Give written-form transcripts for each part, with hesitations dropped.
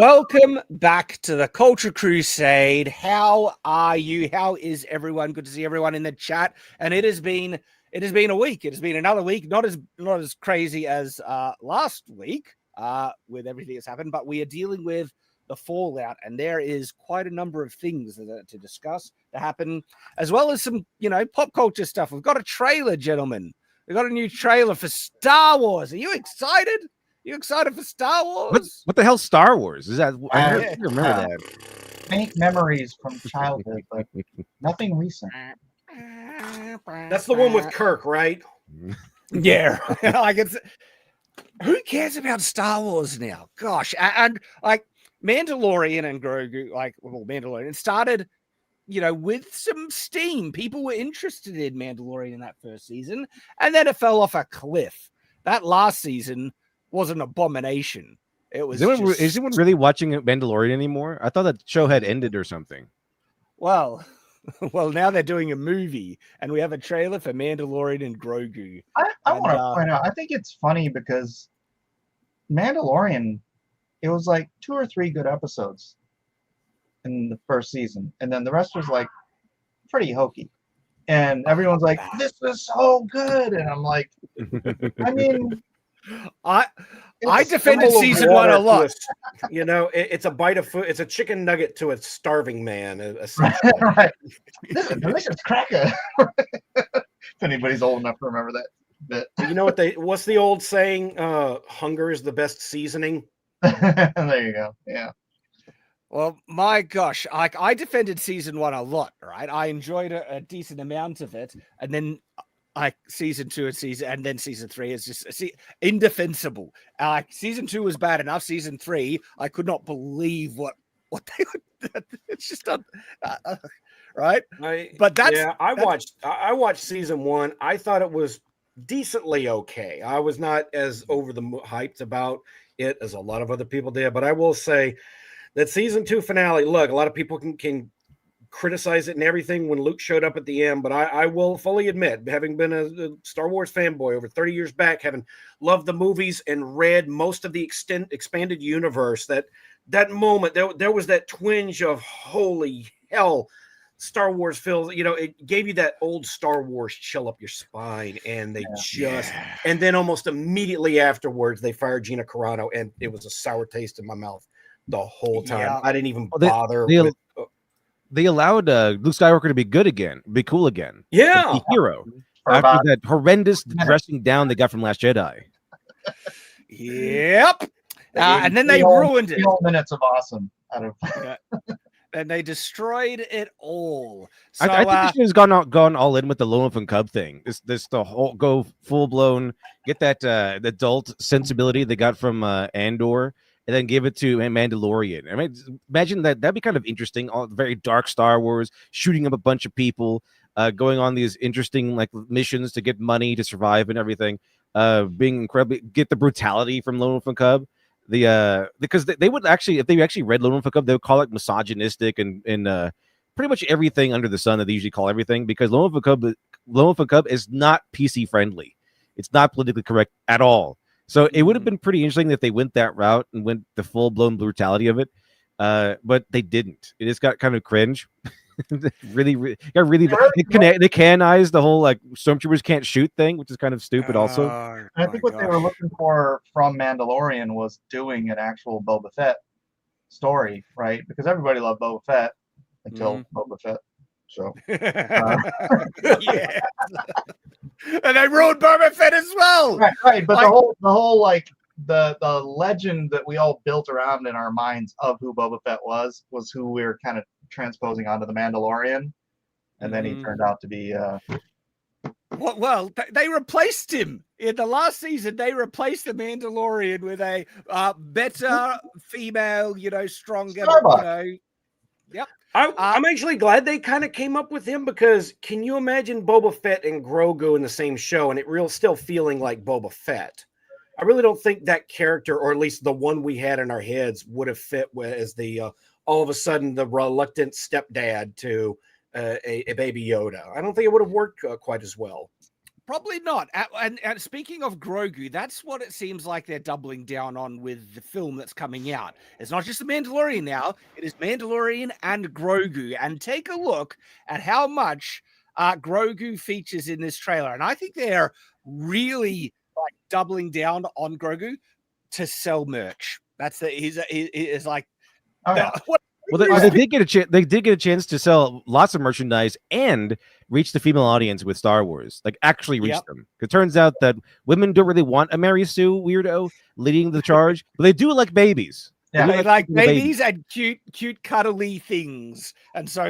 Welcome back to the Culture Crusade. How are you? How is everyone? Good to see everyone in the chat. And it has been a week. It has been another week, not as crazy as last week with everything that's happened, but we are dealing with the fallout, and there is quite a number of things to discuss to happen, as well as some pop culture stuff. We've got a trailer, gentlemen. We've got a new trailer for Star Wars. Are you excited? You excited for Star Wars? What the hell, Star Wars? Is that? I remember that. Faint memories from childhood, but nothing recent. That's the one with Kirk, right? Yeah, like it's. Who cares about Star Wars now? Gosh, and like Mandalorian and Grogu, Mandalorian started, with some steam. People were interested in Mandalorian in that first season, and then it fell off a cliff. That last season was an abomination. It was. Is anyone really watching Mandalorian anymore? I thought that show had ended or something. Well, now they're doing a movie, and we have a trailer for Mandalorian and Grogu. I want to point out, I think it's funny because Mandalorian, it was like 2 or 3 good episodes in the first season, and then the rest was like pretty hokey. And everyone's like, "This is so good," and I'm like, I mean. I defended season 1 a lot. It's a bite of food. It's a chicken nugget to a starving man. Right. This is a delicious cracker. If anybody's old enough to remember that bit. You know what's the old saying? Hunger is the best seasoning. There you go. Yeah. Well, my gosh, I defended season 1 a lot, right? I enjoyed a decent amount of it, and then season 2 and then season 3 is just indefensible. Season 2 was bad enough. Season 3, I could not believe what they would. It's just right. I watched season 1. I thought it was decently okay. I was not as over the hyped about it as a lot of other people did, but I will say that season 2 finale. Look, a lot of people can criticize it and everything when Luke showed up at the end, but I will fully admit, having been a Star Wars fanboy over 30 years back, having loved the movies and read most of the expanded universe, that moment there was that twinge of holy hell, Star Wars feels, it gave you that old Star Wars chill up your spine, and and then almost immediately afterwards they fired Gina Carano, and it was a sour taste in my mouth the whole time. Yeah. I didn't even bother with they allowed Luke Skywalker to be good again, be cool again. Yeah. Be hero. After that horrendous dressing down they got from Last Jedi. Yep. And then they ruined it. 3 minutes of awesome out of and they destroyed it all. So, I think they should have gone all in with the Lone Wolf and Cub thing. This the whole go full blown, get that adult sensibility they got from Andor, and then give it to Mandalorian. I mean, imagine that'd be kind of interesting. All very dark Star Wars, shooting up a bunch of people, going on these interesting missions to get money to survive and everything. Being incredibly get the brutality from Lone Wolf and Cub. Because they would actually, if they actually read Lone Wolf and Cub, they would call it misogynistic and pretty much everything under the sun that they usually call everything. Because Lone Wolf and Cub is not PC friendly. It's not politically correct at all. So it would have been pretty interesting if they went that route and went the full-blown brutality of it, but they didn't. It just got kind of cringe. really they canonized the whole stormtroopers can't shoot thing, which is kind of stupid also. I think what they were looking for from Mandalorian was doing an actual Boba Fett story, right? Because everybody loved Boba Fett until Boba Fett. So yeah. And they ruined Boba Fett as well. Right. But the whole the legend that we all built around in our minds of who Boba Fett was who we were kind of transposing onto the Mandalorian, and then he turned out to be well, they replaced him in the last season. They replaced the Mandalorian with a better female, stronger, Yep. I'm actually glad they kind of came up with him, because can you imagine Boba Fett and Grogu in the same show and it still feeling like Boba Fett? I really don't think that character, or at least the one we had in our heads, would have fit as the all of a sudden the reluctant stepdad to a baby Yoda. I don't think it would have worked quite as well. Probably not. And speaking of Grogu, that's what it seems like they're doubling down on with the film that's coming out. It's not just the Mandalorian now; it is Mandalorian and Grogu. And take a look at how much Grogu features in this trailer. And I think they're really like doubling down on Grogu to sell merch. That's the he is like. Oh, yeah. Well, they did get a chance. They did get a chance to sell lots of merchandise and reach the female audience with Star Wars. Like actually reach them. It turns out that women don't really want a Mary Sue weirdo leading the charge, but they do like babies. Yeah, they like babies and cute, cuddly things. And so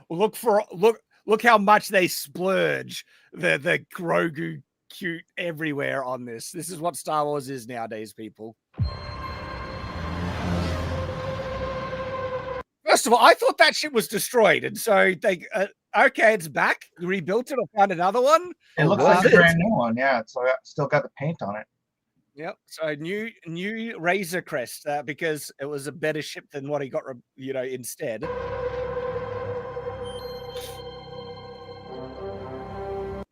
look how much they splurge the Grogu cute everywhere on this. This is what Star Wars is nowadays, people. First of all, I thought that shit was destroyed, and so they okay, it's back. You rebuilt it or found another one. It looks like a brand new one. Yeah, it's still got the paint on it. Yep. So new Razor Crest because it was a better ship than what he got, instead.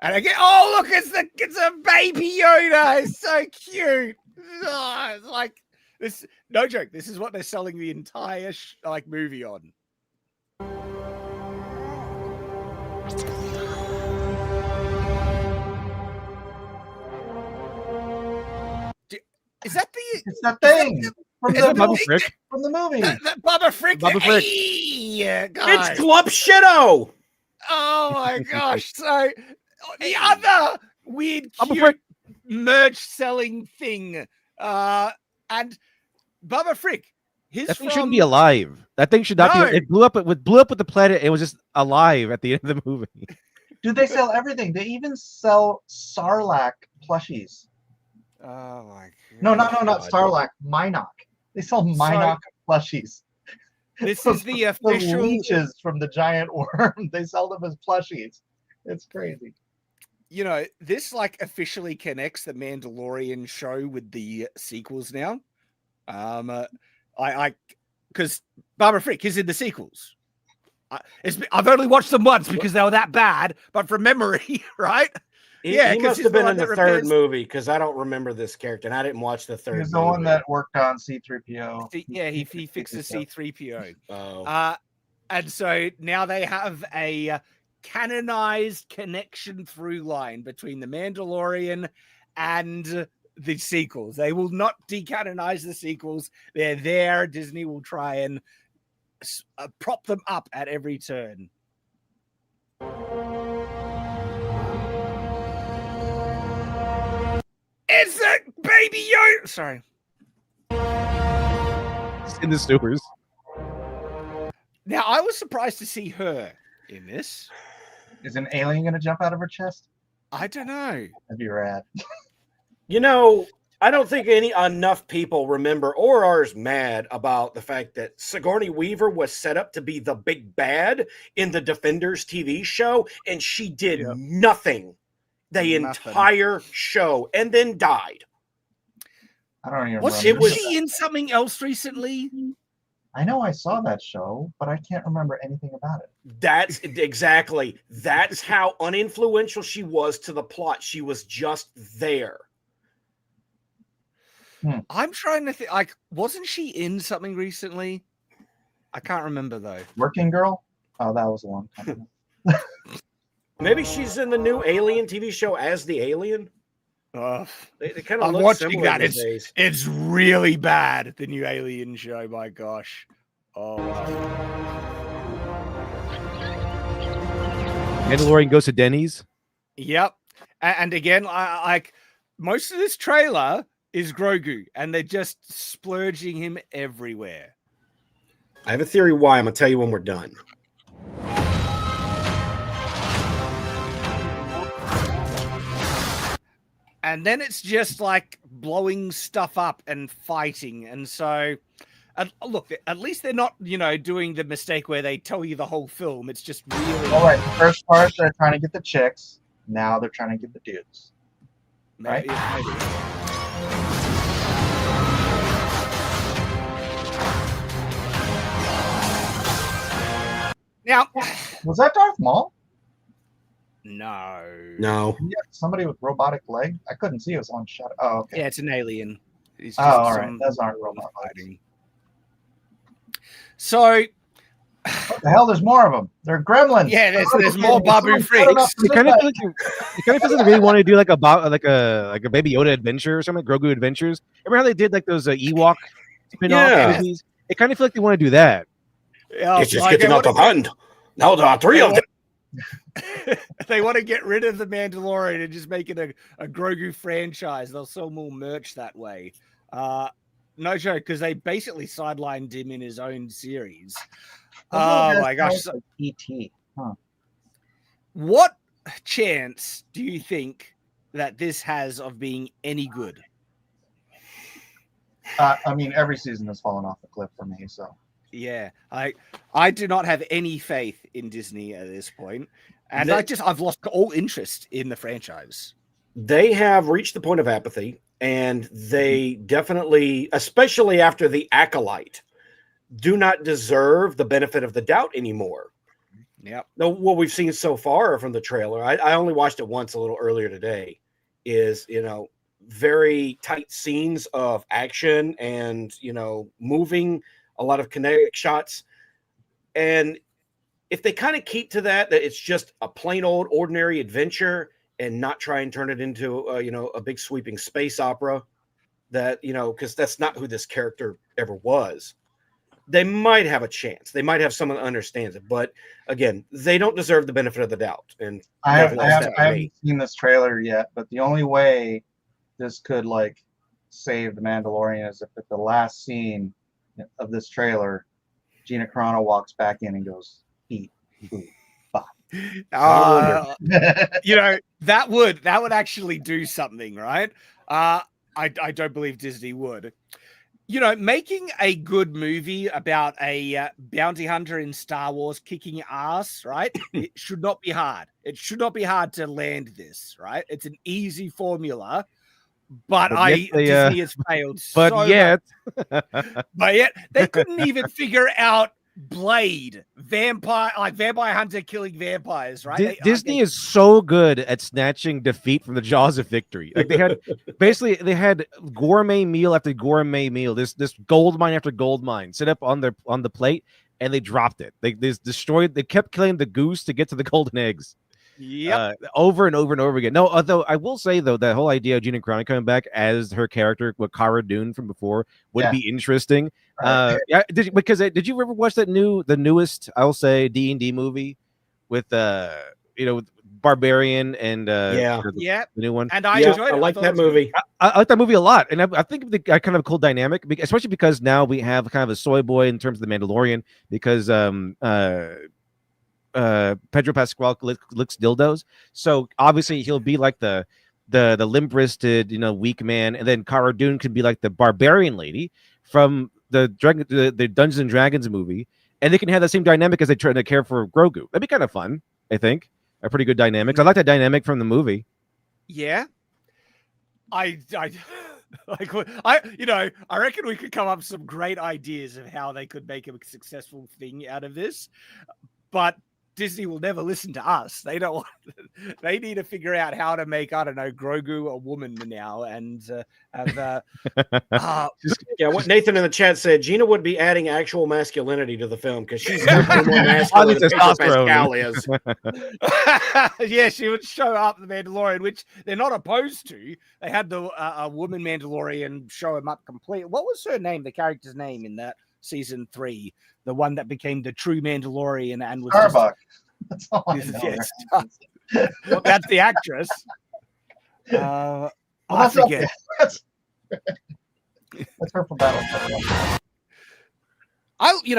And again, oh look, it's a baby Yoda. It's so cute. Oh, it's like. This no joke. This is what they're selling the entire movie on. Is that the? It's that thing from the Frick? From the movie. Bubba Frick. Bubba Frick. Yeah, It's Glump Shitto. Oh my gosh! So the other weird, cute merch selling thing, and. Bubba Frick. That thing shouldn't be alive. That thing should not be. It blew up with the planet. It was just alive at the end of the movie. Dude, they sell everything. They even sell Sarlacc plushies. Oh my god! No, not Sarlacc. Minoc. They sell Minoc plushies. This is the official the leeches from the giant worm. They sell them as plushies. It's crazy. This officially connects the Mandalorian show with the sequels now. Because Barbara Frick is in the sequels. I've only watched them once because they were that bad, but from memory, right? He must have been in the third movie because I don't remember this character, and I didn't watch the third. He's the one that worked on C-3PO. He fixes C-3PO. Oh. And so now they have a canonized connection through line between the Mandalorian and the sequels. They will not decanonize the sequels. They're there. Disney will try and prop them up at every turn. It's a baby Yoda. Sorry. It's in the sewers. Now, I was surprised to see her in this. Is an alien going to jump out of her chest? I don't know. That'd be rad. I don't think enough people remember or are as mad about the fact that Sigourney Weaver was set up to be the big bad in the Defenders TV show, and she did nothing the entire show and then died. I don't even remember. Was she in something else recently? I know I saw that show, but I can't remember anything about it. That's how uninfluential she was to the plot. She was just there. I'm trying to think. Wasn't she in something recently? I can't remember though. Working Girl? Oh, that was a long time ago. Maybe she's in the new Alien TV show as the alien. They kind of look similar that. These days. It's really bad. The new Alien show. My gosh. Oh. Mandalorian goes to Denny's. Yep. And again, most of this trailer is Grogu, and they're just splurging him everywhere. I have a theory why. I'm going to tell you when we're done. And then it's just blowing stuff up and fighting. And so, look, at least they're not, doing the mistake where they tell you the whole film. It's just really... All right, the first part, they're trying to get the chicks. Now they're trying to get the dudes. Right? Maybe. Now, was that Darth Maul? No. Yeah, somebody with robotic leg. I couldn't see it was on shot. Oh, okay. Yeah, it's an alien. It's Oh, all right. Those aren't robot legs. fighting. So, What the hell? There's more of them. They're gremlins. yeah, there's Okay, more Babu someone freaks. set it up for It kind of this feels like they really want to do like a Baby Yoda adventure or something, Grogu adventures. Remember how they did like those Ewok spin-off Yeah. movies? It kind of feel like they want to do that. Yeah, It's just like, getting out of hand. Now there are 3 of them. they want to get rid of the Mandalorian and just make it a Grogu franchise. They'll sell more merch that way. No joke, because they basically sidelined him in his own series. Oh my gosh. Like E.T. Huh. What chance do you think that this has of being any good? I mean, every season has fallen off the cliff for me. So Yeah, I do not have any faith in Disney at this point, and I've lost all interest in the franchise. They have reached the point of apathy, and they definitely, especially after the Acolyte, do not deserve the benefit of the doubt anymore. Yep. Now, what we've seen so far from the trailer, I only watched it once a little earlier today, is, very tight scenes of action and, moving, a lot of kinetic shots. And if they kind of keep to that it's just a plain old ordinary adventure and not try and turn it into, a big sweeping space opera that, because that's not who this character ever was, they might have a chance. They might have someone that understands it. But again, they don't deserve the benefit of the doubt. And I haven't seen this trailer yet, but the only way this could save the Mandalorian is if at the last scene of this trailer, Gina Carano walks back in and goes, "Eat food." That would actually do something, right? I don't believe Disney would. Making a good movie about a bounty hunter in Star Wars kicking ass, right? It should not be hard. It should not be hard to land this, right? It's an easy formula. But Disney has failed. But yet they couldn't even figure out Blade, vampire hunter killing vampires, right? Disney is so good at snatching defeat from the jaws of victory. Like they had gourmet meal after gourmet meal, this gold mine after gold mine set up on the plate, and they dropped it. They kept killing the goose to get to the golden eggs. Yeah, over and over and over again. No, although I will say though, that whole idea of Gina Carano coming back as her character, with Cara Dune from before, would be interesting. Right. Did you ever watch the newest, I'll say, D&D movie with with Barbarian and the new one? And I enjoyed it. I like that movie. I like that movie a lot, and I think the kind of a cool dynamic, especially because now we have kind of a soy boy in terms of the Mandalorian, because Pedro Pascal licks dildos, so obviously he'll be like the limp-wristed, weak man, and then Cara Dune could be like the barbarian lady from the Dungeons and Dragons movie, and they can have the same dynamic as they try to care for Grogu. That'd be kind of fun. I think a pretty good dynamic. I like that dynamic from the movie. Yeah, I reckon we could come up with some great ideas of how they could make a successful thing out of this, but Disney will never listen to us. They don't. They need to figure out how to make, I don't know, Grogu a woman now, and have. What Nathan in the chat said, Gina would be adding actual masculinity to the film because she's definitely more masculine than Pedro Pascal is. Yeah, she would show up the Mandalorian, which they're not opposed to. They had the a woman Mandalorian show him up complete. What was her name? The character's name in that season 3, the one that became the true Mandalorian and was Starbuck. That's all I know. Yes. Well, that's the actress. I forget. That's her from Battle.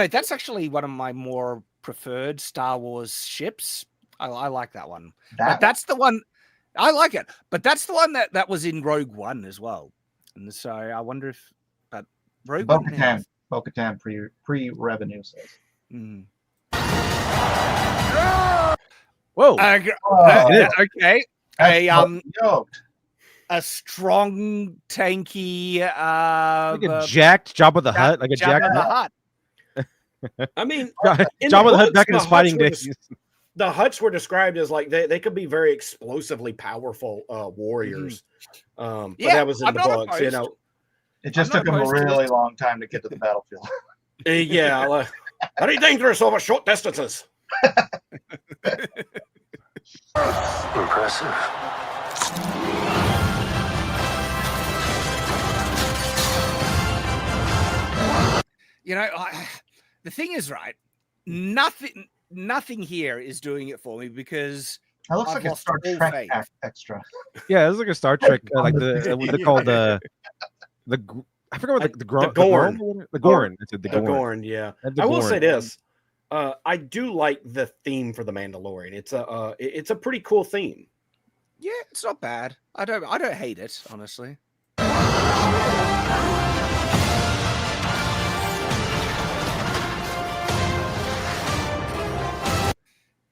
That's actually one of my more preferred Star Wars ships. I like that one. But that's the one. I like it, but that's the one that was in Rogue One as well. And so I wonder if, but Rogue One. Bo-Katan pre-revenue says. Mm. Whoa. Okay. A strong, tanky, like a jacked Jabba the Hutt, like a Jabba the Hutt. I mean, Jabba the Hutt back in his fighting days. the Hutts were described as like they could be very explosively powerful warriors. But that was in the books, you know. It just took them a really long time to get to the battlefield. Yeah. Very dangerous over short distances. Impressive. You know, the thing is, right? Nothing here is doing it for me because That looks I've like a lost Star all Trek faith. extra. Yeah, it's like a Star Trek, like what they call the I forgot what the Gorn. The Gorn. The Gorn, yeah. I will say this. I do like the theme for the Mandalorian. It's a pretty cool theme. Yeah, it's not bad. I don't hate it, honestly.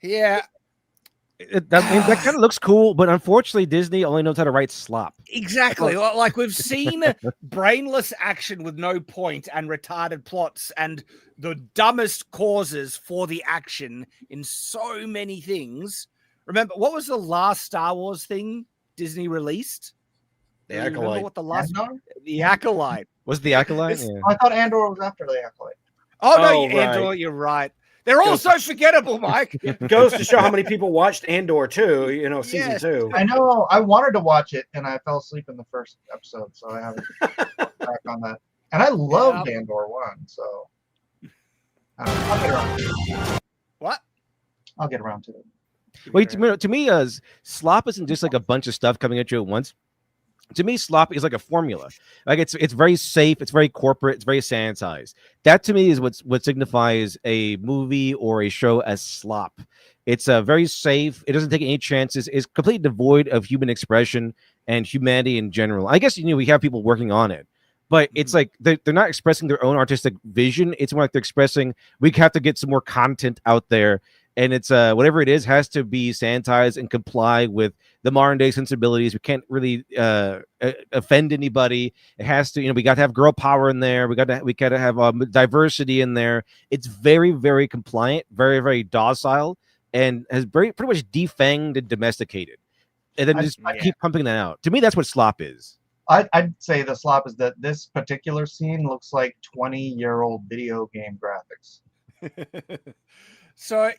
Yeah. That kind of looks cool, but unfortunately, Disney only knows how to write slop. Exactly. Like we've seen brainless action with no point and retarded plots and the dumbest causes for the action in so many things. Remember, what was the last Star Wars thing Disney released? The Acolyte. Remember what the last Andor? The Acolyte. Was the Acolyte? Yeah. I thought Andor was after the Acolyte. Oh no, right. Andor, you're right. They're all so forgettable, Mike. Goes to show how many people watched Andor too, you know, season 2. I know. I wanted to watch it, and I fell asleep in the first episode, so I haven't back on that. And I loved Andor 1, so I'll get around to it. What? I'll get around to it. Wait, to me, slop isn't just like a bunch of stuff coming at you at once. To me, slop is like a formula. Like it's very safe, it's very corporate, it's very sanitized. That to me is what signifies a movie or a show as slop. It's very safe. It doesn't take any chances. It's completely devoid of human expression and humanity in general. I guess we have people working on it, but it's like they're not expressing their own artistic vision. It's more like they're expressing we have to get some more content out there. And it's whatever it is has to be sanitized and comply with the modern day sensibilities. We can't really offend anybody. It has to, we got to have girl power in there. We got to have diversity in there. It's very, very compliant, very, very docile, and has pretty much defanged and domesticated. And then keep pumping that out. To me, that's what slop is. I'd say the slop is that this particular scene looks like 20-year-old video game graphics. So,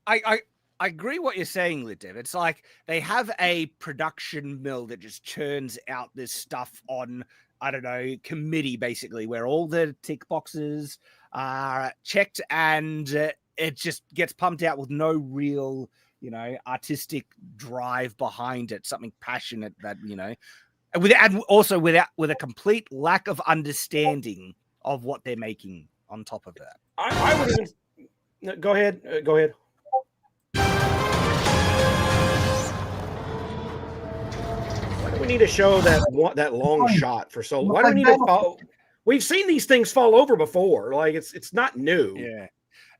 I agree what you're saying, Litiv. It's like they have a production mill that just churns out this stuff on, I don't know, committee, basically, where all the tick boxes are checked and it just gets pumped out with no real, artistic drive behind it, something passionate that, and also with a complete lack of understanding of what they're making on top of that. I would even... Go ahead. Go ahead. Why do we need to show that long shot for so long? Why do we need to follow? We've seen these things fall over before. Like it's not new. Yeah,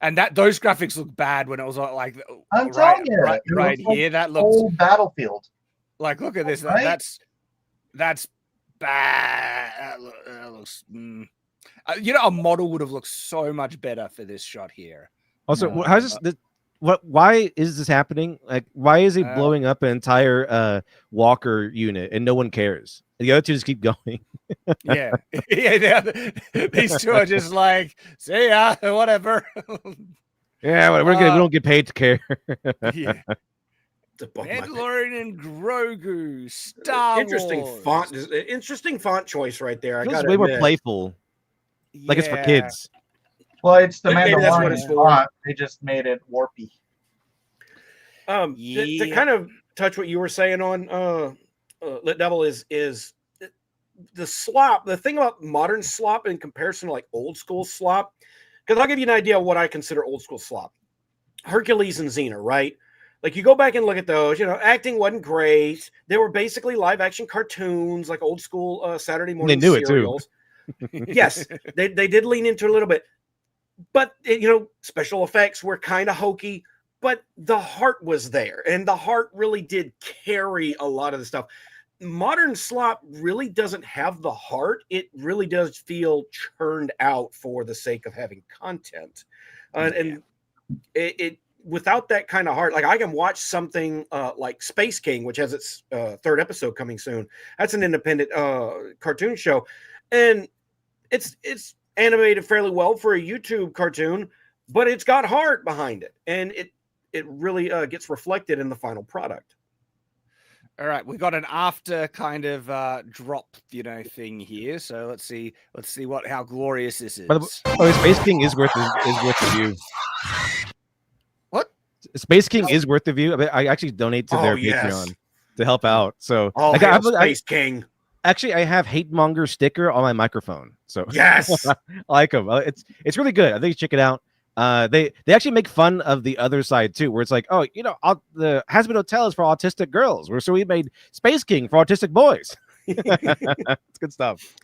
and those graphics look bad when it was like I'm telling you, right here. That looks whole battlefield. Like, look at this. Right? That's bad. That looks. A model would have looked so much better for this shot here. Also, how's this? Why is this happening? Like, why is he blowing up an entire Walker unit and no one cares? The other two just keep going. Yeah. These two are just like, see ya, whatever. Yeah, we don't get paid to care. Yeah. Mandalorian and Grogu, Star Wars. Interesting font choice right there. It's way more playful. Like it's for kids. Well, it's the Maybe that's what it's Mandalorian. They just made it warpy. To kind of touch what you were saying on Lit Devil is the slop. The thing about modern slop in comparison to like old school slop, because I'll give you an idea of what I consider old school slop. Hercules and Xena, right? Like you go back and look at those, acting wasn't great. They were basically live action cartoons, like old school Saturday morning serials. It too. Yes, they did lean into it a little bit. But, special effects were kind of hokey, but the heart was there, and the heart really did carry a lot of the stuff. Modern slop really doesn't have the heart. It really does feel churned out for the sake of having content. And without that kind of heart, like I can watch something like Space King, which has its third episode coming soon. That's an independent cartoon show, and it's animated fairly well for a YouTube cartoon, but it's got heart behind it, and it really gets reflected in the final product. All right, we got an after kind of drop, thing here. So let's see how glorious this is. By the way, Space King is worth the view. What? Space King is worth the view. I actually donate to their Patreon to help out. So Space King. Actually, I have Hate Monger sticker on my microphone. So yes, I like them. It's really good. I think you check it out. They actually make fun of the other side too, where it's like, oh, the Has-Been Hotel is for autistic girls, so we made Space King for autistic boys. It's good stuff.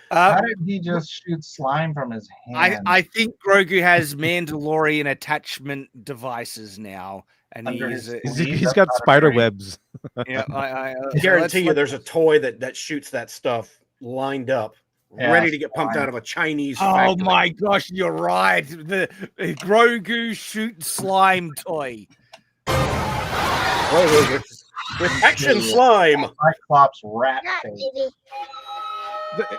How did he just shoot slime from his hand? I think Grogu has Mandalorian attachment devices now, and he's got spider webs. Yeah, I guarantee you, there's a toy that shoots that stuff lined up. Ready to get pumped out of a Chinese factory. Oh my gosh, you're right. The Grogu shoot slime toy. With action slime. Cyclops rat face.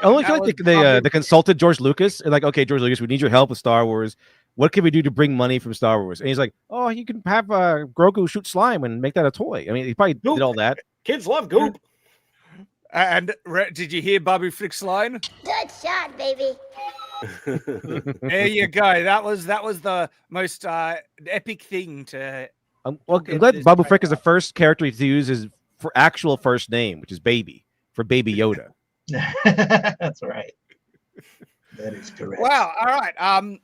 Only like they consulted George Lucas and like, okay, George Lucas, we need your help with Star Wars. What can we do to bring money from Star Wars? And he's like, oh, you can have Grogu shoot slime and make that a toy. I mean, he probably did all that. Kids love goop. And did you hear Babu Frick's line? Good shot, baby. There you go. That was the most epic thing to. I'm glad Babu Frick is the first character to use his actual first name, which is Baby, for Baby Yoda. That's right. That is correct. Wow. All right.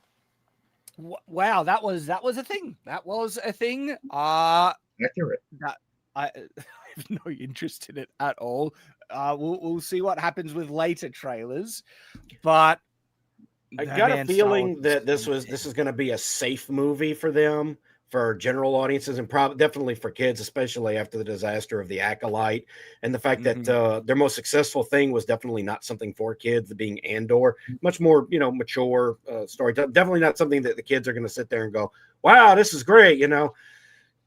Wow. That was a thing. That was a thing. Accurate. I have no interest in it at all. We'll see what happens with later trailers, but I got a feeling that this is going to be a safe movie for them, for general audiences, and definitely for kids, especially after the disaster of The Acolyte and the fact that their most successful thing was definitely not something for kids, being Andor, much more mature story. Definitely not something that the kids are going to sit there and go, "Wow, this is great,"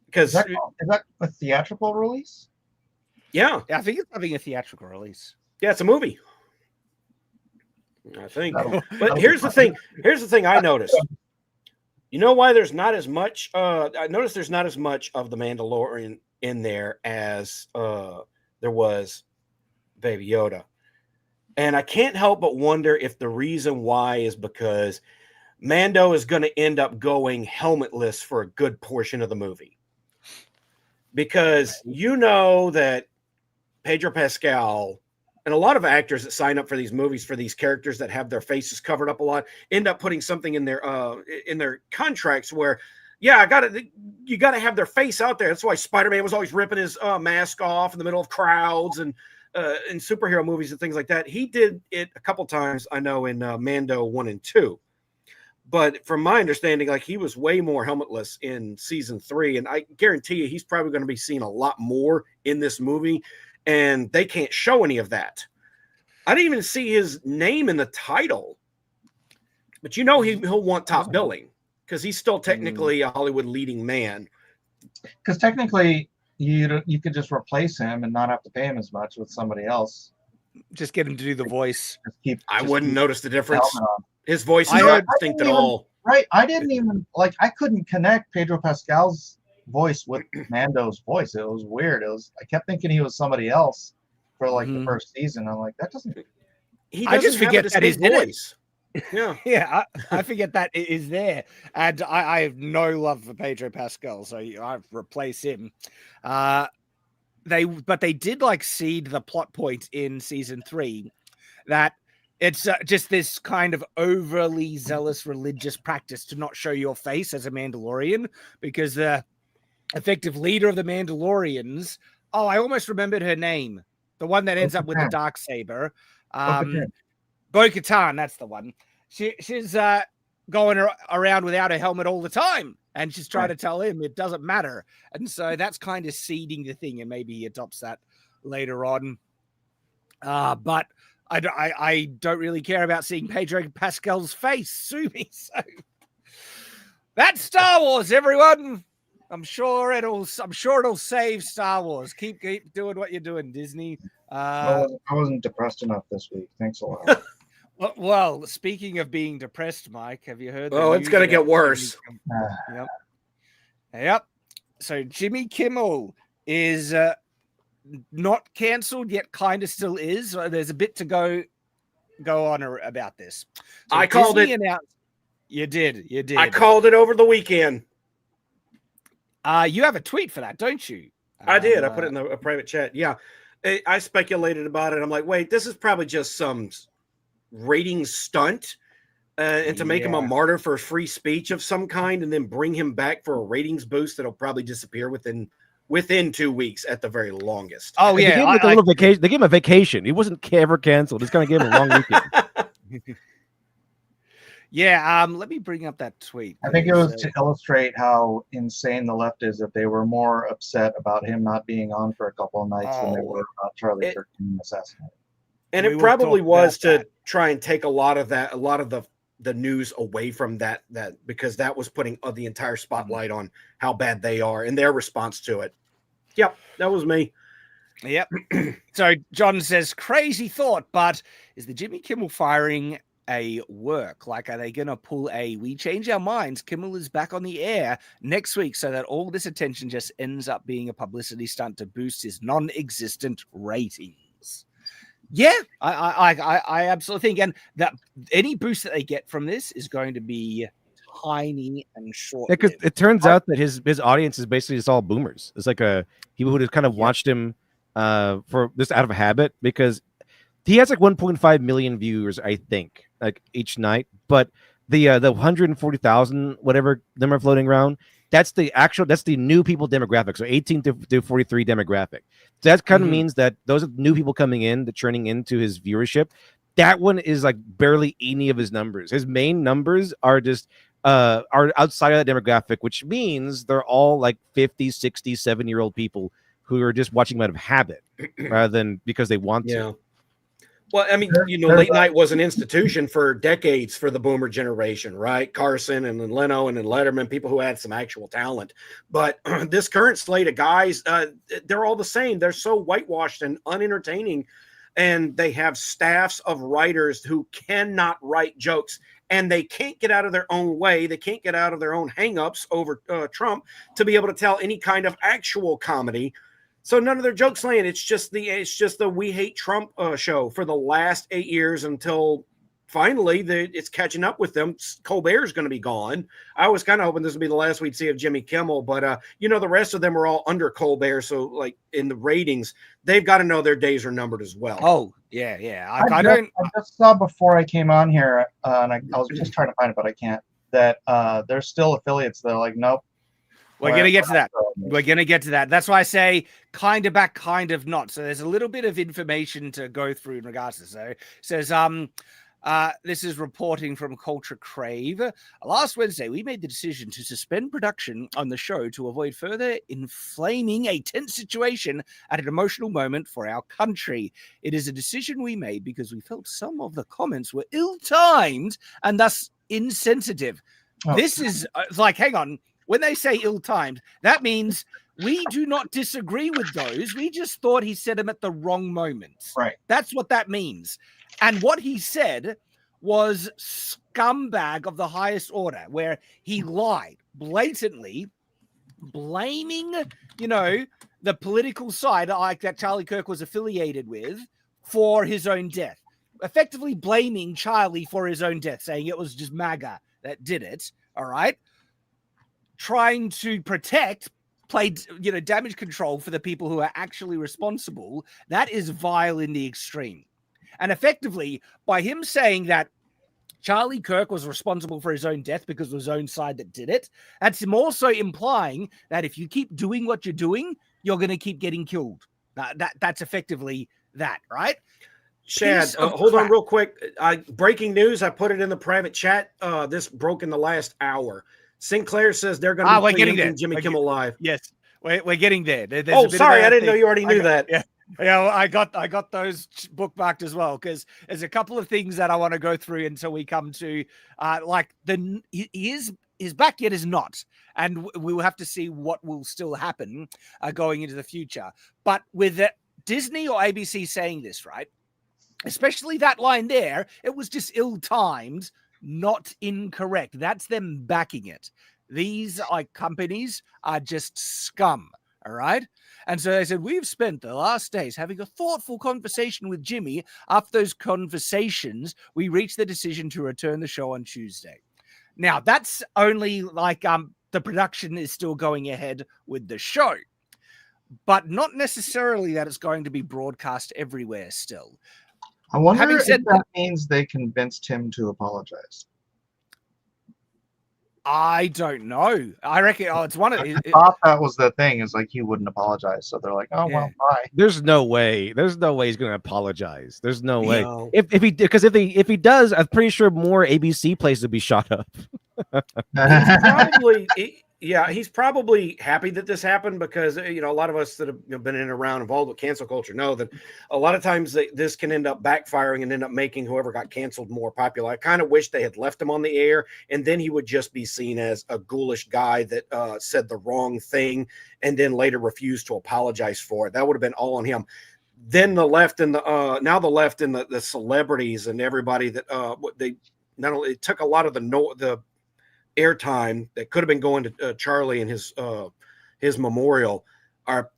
Because is that a theatrical release? Yeah, I think it's having a theatrical release. Yeah, it's a movie, I think. But here's the thing. Here's the thing I noticed. You know why there's not as much? I noticed there's not as much of the Mandalorian in there as there was Baby Yoda, and I can't help but wonder if the reason why is because Mando is going to end up going helmetless for a good portion of the movie. Because that Pedro Pascal and a lot of actors that sign up for these movies for these characters that have their faces covered up a lot end up putting something in their contracts where, you got to have their face out there. That's why Spider-Man was always ripping his mask off in the middle of crowds and in superhero movies and things like that. He did it a couple times, I know, in Mando 1 and 2. But from my understanding, like, he was way more helmetless in season 3. And I guarantee you, he's probably going to be seen a lot more in this movie. And they can't show any of that. I didn't even see his name in the title. But he'll want top billing because he's still technically a Hollywood leading man. Because technically, you could just replace him and not have to pay him as much with somebody else. Just get him to do the voice. I wouldn't notice the difference. His voice is not distinct at all. Right. I didn't even I couldn't connect Pedro Pascal's voice with Mando's voice. It was weird. I kept thinking he was somebody else for the first season. I'm like, that doesn't. I just forget that his voice. Yeah. Yeah. I forget that it is there. And I have no love for Pedro Pascal. So I've replaced him. They did seed the plot point in season 3 that it's just this kind of overly zealous religious practice to not show your face as a Mandalorian, because the effective leader of the Mandalorians, I almost remembered her name, the one that ends up with the Darksaber, Bo-Katan, that's the one. She's going around without a helmet all the time, and she's trying to tell him it doesn't matter. And so that's kind of seeding the thing, and maybe he adopts that later on. But I don't really care about seeing Pedro Pascal's face. Sue me. So that's Star Wars, everyone. I'm sure it'll save Star Wars. Keep doing what you're doing, Disney. I wasn't depressed enough this week. Thanks a lot. Well, speaking of being depressed, Mike, have you heard? Oh, it's gonna get worse. Yep. So Jimmy Kimmel is not cancelled yet, kind of still is. There's a bit to go on about this. So I called it. You did. I called it over the weekend. You have a tweet for that, don't you? I did. I put it in a private chat. Yeah. I speculated about it. I'm like, wait, this is probably just some ratings stunt. And to make him a martyr for free speech of some kind and then bring him back for a ratings boost that'll probably disappear within 2 weeks at the very longest. Oh, yeah. They gave him a little vacation. They gave him a vacation. He wasn't ever canceled. Just kind of gave him a long weekend. Yeah, let me bring up that tweet. I think it was to illustrate how insane the left is that they were more upset about him not being on for a couple of nights than they were about Charlie Kirk being assassinated. And it probably was to try and take a lot of the news away from that because that was putting the entire spotlight on how bad they are and their response to it. Yep, that was me. Yep. So John says, crazy thought, but is the Jimmy Kimmel firing a work? Like, are they going to pull we change our minds, Kimmel is back on the air next week, so that all this attention just ends up being a publicity stunt to boost his non-existent ratings? Yeah, I absolutely think, and that any boost that they get from this is going to be tiny and short. Because it turns out that his audience is basically just all boomers. It's like people who just kind of watched him for just out of habit, because he has like 1.5 million viewers, I think, like each night. But the 140,000 whatever them are floating around, that's the new people demographic. So 18 to 43 demographic. So that kind of means that those are new people coming in, that churning into his viewership. That one is like barely any of his numbers. His main numbers are just are outside of that demographic, which means they're all like 50, 60, 7-year-old people who are just watching him out of habit rather than because they want to. Well, I mean, late night was an institution for decades for the boomer generation, right? Carson and then Leno and then Letterman, people who had some actual talent. But this current slate of guys, they're all the same. They're so whitewashed and unentertaining. And they have staffs of writers who cannot write jokes. And they can't get out of their own way. They can't get out of their own hangups over Trump to be able to tell any kind of actual comedy. So none of their jokes land. It's just the We Hate Trump show for the last 8 years until finally it's catching up with them. Colbert's going to be gone. I was kind of hoping this would be the last we'd see of Jimmy Kimmel, but the rest of them are all under Colbert. So like in the ratings, they've got to know their days are numbered as well. Oh yeah. I just saw before I came on here, and I was just trying to find it, but I can't. That there's still affiliates that are like, nope. We're going to get to that. We're going to get to that. That's why I say kind of back, kind of not. So there's a little bit of information to go through in regards to this. So it says, this is reporting from Culture Crave. Last Wednesday, we made the decision to suspend production on the show to avoid further inflaming a tense situation at an emotional moment for our country. It is a decision we made because we felt some of the comments were ill-timed and thus insensitive. Oh. This is like, hang on. When they say ill-timed, that means we do not disagree with those. We just thought he said them at the wrong moment. Right. That's what that means. And what he said was scumbag of the highest order, where he lied blatantly, blaming, the political side like that Charlie Kirk was affiliated with for his own death. Effectively blaming Charlie for his own death, saying it was just MAGA that did it. All right. Trying to play damage control for the people who are actually responsible. That is vile in the extreme. And effectively, by him saying that Charlie Kirk was responsible for his own death because it was his own side that did it, that's him also implying that if you keep doing what you're doing, you're going to keep getting killed. That's effectively that, right? Shad, hold on real quick. Breaking news, I put it in the private chat. This broke in the last hour. Sinclair says they're going to be getting Jimmy Kimmel Live. Yes, we're getting there. Sorry, I didn't know you already knew that. Yeah, I got those bookmarked as well, because there's a couple of things that I want to go through until we come to he is is back yet is not. And we will have to see what will still happen going into the future. But with Disney or ABC saying this, right, especially that line there, it was just ill-timed, not incorrect. That's them backing it. These companies are just scum. All right. And so they said, we've spent the last days having a thoughtful conversation with Jimmy. After those conversations, we reached the decision to return the show on Tuesday. Now, that's only the production is still going ahead with the show, but not necessarily that it's going to be broadcast everywhere still. I wonder if that means they convinced him to apologize. I don't know. I reckon it's one of I thought that was the thing, is like he wouldn't apologize. So they're like, oh, well, bye. There's no way. There's no way he's going to apologize. There's no way. No. If he does, I'm pretty sure more ABC places would be shot up. He's probably happy that this happened, because a lot of us that have been in and around involved with cancel culture know that a lot of times this can end up backfiring and end up making whoever got canceled more popular. I kind of wish they had left him on the air, and then he would just be seen as a ghoulish guy that said the wrong thing and then later refused to apologize for it. That would have been all on him. Then the left and the celebrities and everybody that they not only it took a lot of the airtime that could have been going to Charlie and his memorial, are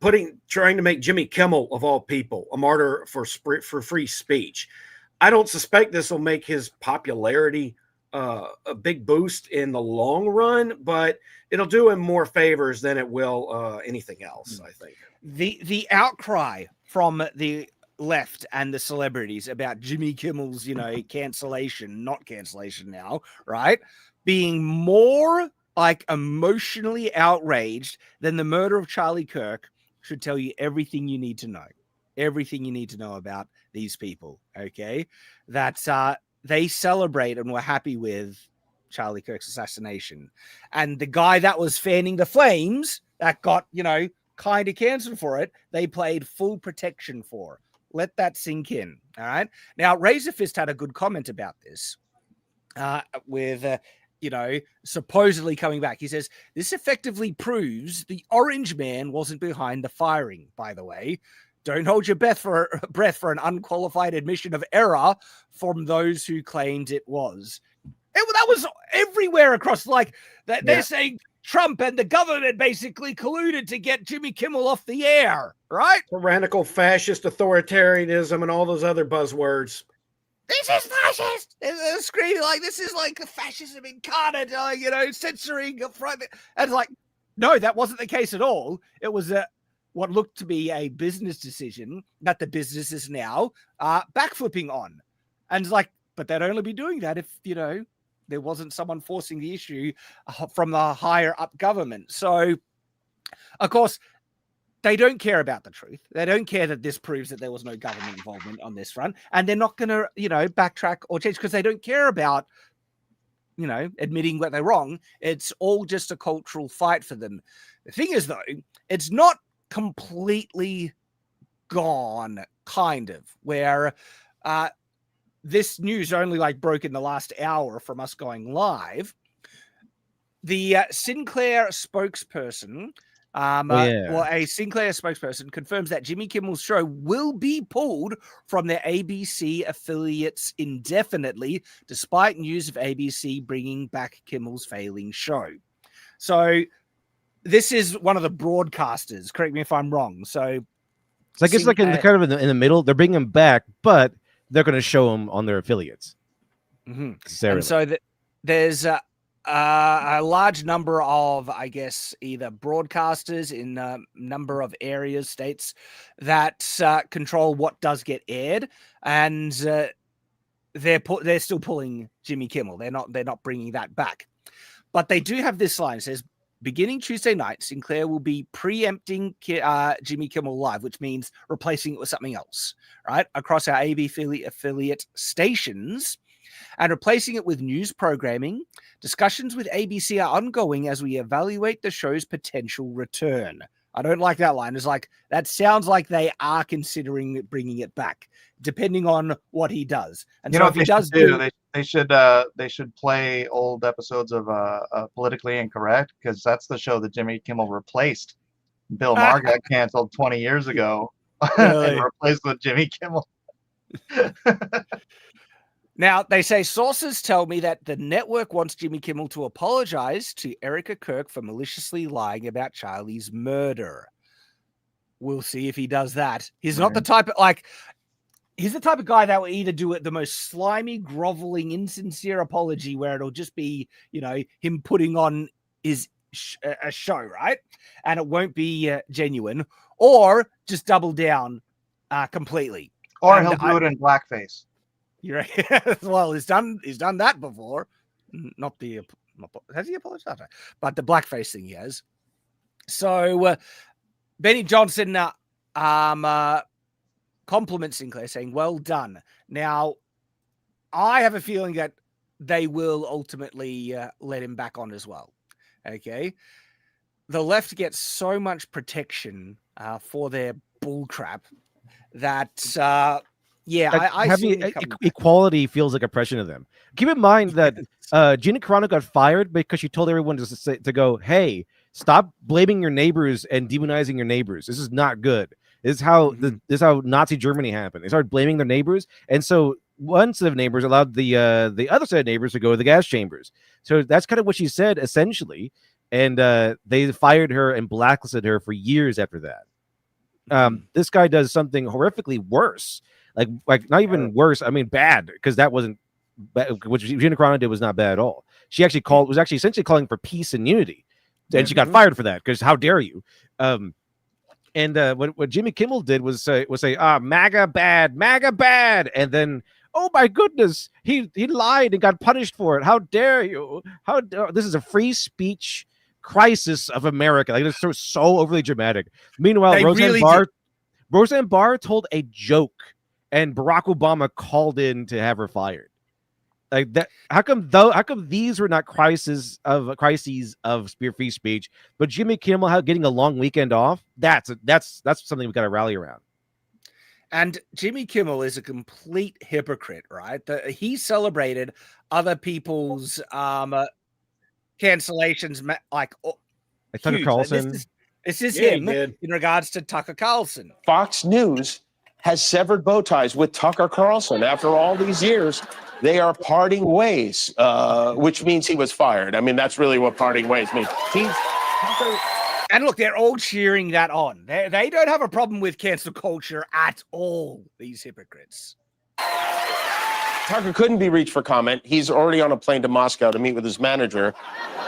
trying to make Jimmy Kimmel, of all people, a martyr for free speech. I don't suspect this will make his popularity a big boost in the long run, but it'll do him more favors than it will anything else, I think. The outcry from the left and the celebrities about Jimmy Kimmel's, cancellation, not cancellation now, right? Being more emotionally outraged than the murder of Charlie Kirk should tell you everything you need to know. Everything you need to know about these people, okay? That they celebrate and were happy with Charlie Kirk's assassination. And the guy that was fanning the flames that got, kind of canceled for it, they played full protection for. Let that sink in, all right? Now, Razor Fist had a good comment about this with... supposedly coming back. He says, this effectively proves the Orange Man wasn't behind the firing, by the way. Don't hold your breath for an unqualified admission of error from those who claimed it was. That was everywhere across, they're saying Trump and the government basically colluded to get Jimmy Kimmel off the air, right? Tyrannical, fascist, authoritarianism, and all those other buzzwords. This is fascist. They're screaming this is fascism incarnate, censoring up front. And it's no, that wasn't the case at all. It was what looked to be a business decision that the business is now backflipping on. And it's but they'd only be doing that if, there wasn't someone forcing the issue from the higher up government. So, of course, they don't care about the truth. They don't care that this proves that there was no government involvement on this front. And they're not going to, backtrack or change because they don't care about, admitting that they're wrong. It's all just a cultural fight for them. The thing is, though, it's not completely gone, kind of, where this news only broke in the last hour from us going live. The Sinclair spokesperson... a Sinclair spokesperson confirms that Jimmy Kimmel's show will be pulled from their ABC affiliates indefinitely, despite news of ABC bringing back Kimmel's failing show. So this is one of the broadcasters. Correct me if I'm wrong. So it's it's in the middle. They're bringing him back, but they're going to show him on their affiliates. Mm-hmm. And so there's a large number of, I guess, either broadcasters in a number of areas, states that control what does get aired, and they're still pulling Jimmy Kimmel. They're not bringing that back, but they do have this line. It says, beginning Tuesday night, Sinclair will be preempting Jimmy Kimmel Live, which means replacing it with something else, right? Across our AB affiliate stations, and replacing it with news programming. Discussions with ABC are ongoing as we evaluate the show's potential return. I don't like that line. It's that sounds like they are considering bringing it back, depending on what he does. And so if he does they They should play old episodes of Politically Incorrect, because that's the show that Jimmy Kimmel replaced. Bill Maher got canceled 20 years ago Really? and replaced with Jimmy Kimmel. Now, they say sources tell me that the network wants Jimmy Kimmel to apologize to Erica Kirk for maliciously lying about Charlie's murder. We'll see if he does that. He's not the type of, he's the type of guy that will either do it the most slimy, groveling, insincere apology where it'll just be, him putting on his a show, right? And it won't be genuine, or just double down completely. Or he'll do it in blackface. You're right. Well, he's done that before. Has he apologized? But the blackface thing he has. So Benny Johnson compliments Sinclair, saying, "Well done." Now, I have a feeling that they will ultimately let him back on as well. Okay. The left gets so much protection for their bullcrap that I see equality feels like oppression to them. Keep in mind that Gina Carano got fired because she told everyone to go, hey, stop blaming your neighbors and demonizing your neighbors. This is not good. This is how this is how Nazi Germany happened. They started blaming their neighbors, and so one set of neighbors allowed the other set of neighbors to go to the gas chambers. So that's kind of what she said essentially, and they fired her and blacklisted her for years after that. This guy does something horrifically worse. Like not even worse. I mean, bad, because that wasn't bad. What Gina Carano did was not bad at all. She actually was essentially calling for peace and unity, and she got fired for that because how dare you? And what Jimmy Kimmel did was say, MAGA bad, and then oh my goodness, he lied and got punished for it. How dare you? This is a free speech crisis of America. Like it's so overly dramatic. Meanwhile, Roseanne Barr told a joke. And Barack Obama called in to have her fired. Like that. How come these were not crises of free speech, but Jimmy Kimmel getting a long weekend off? That's something we've got to rally around. And Jimmy Kimmel is a complete hypocrite, right? He celebrated other people's cancellations, like Tucker Carlson. This is him in regards to Tucker Carlson. Fox News has severed bow ties with Tucker Carlson. After all these years, they are parting ways, which means he was fired. I mean, that's really what parting ways means. And look, they're all cheering that on. They don't have a problem with cancel culture at all, these hypocrites. Tucker couldn't be reached for comment. He's already on a plane to Moscow to meet with his manager.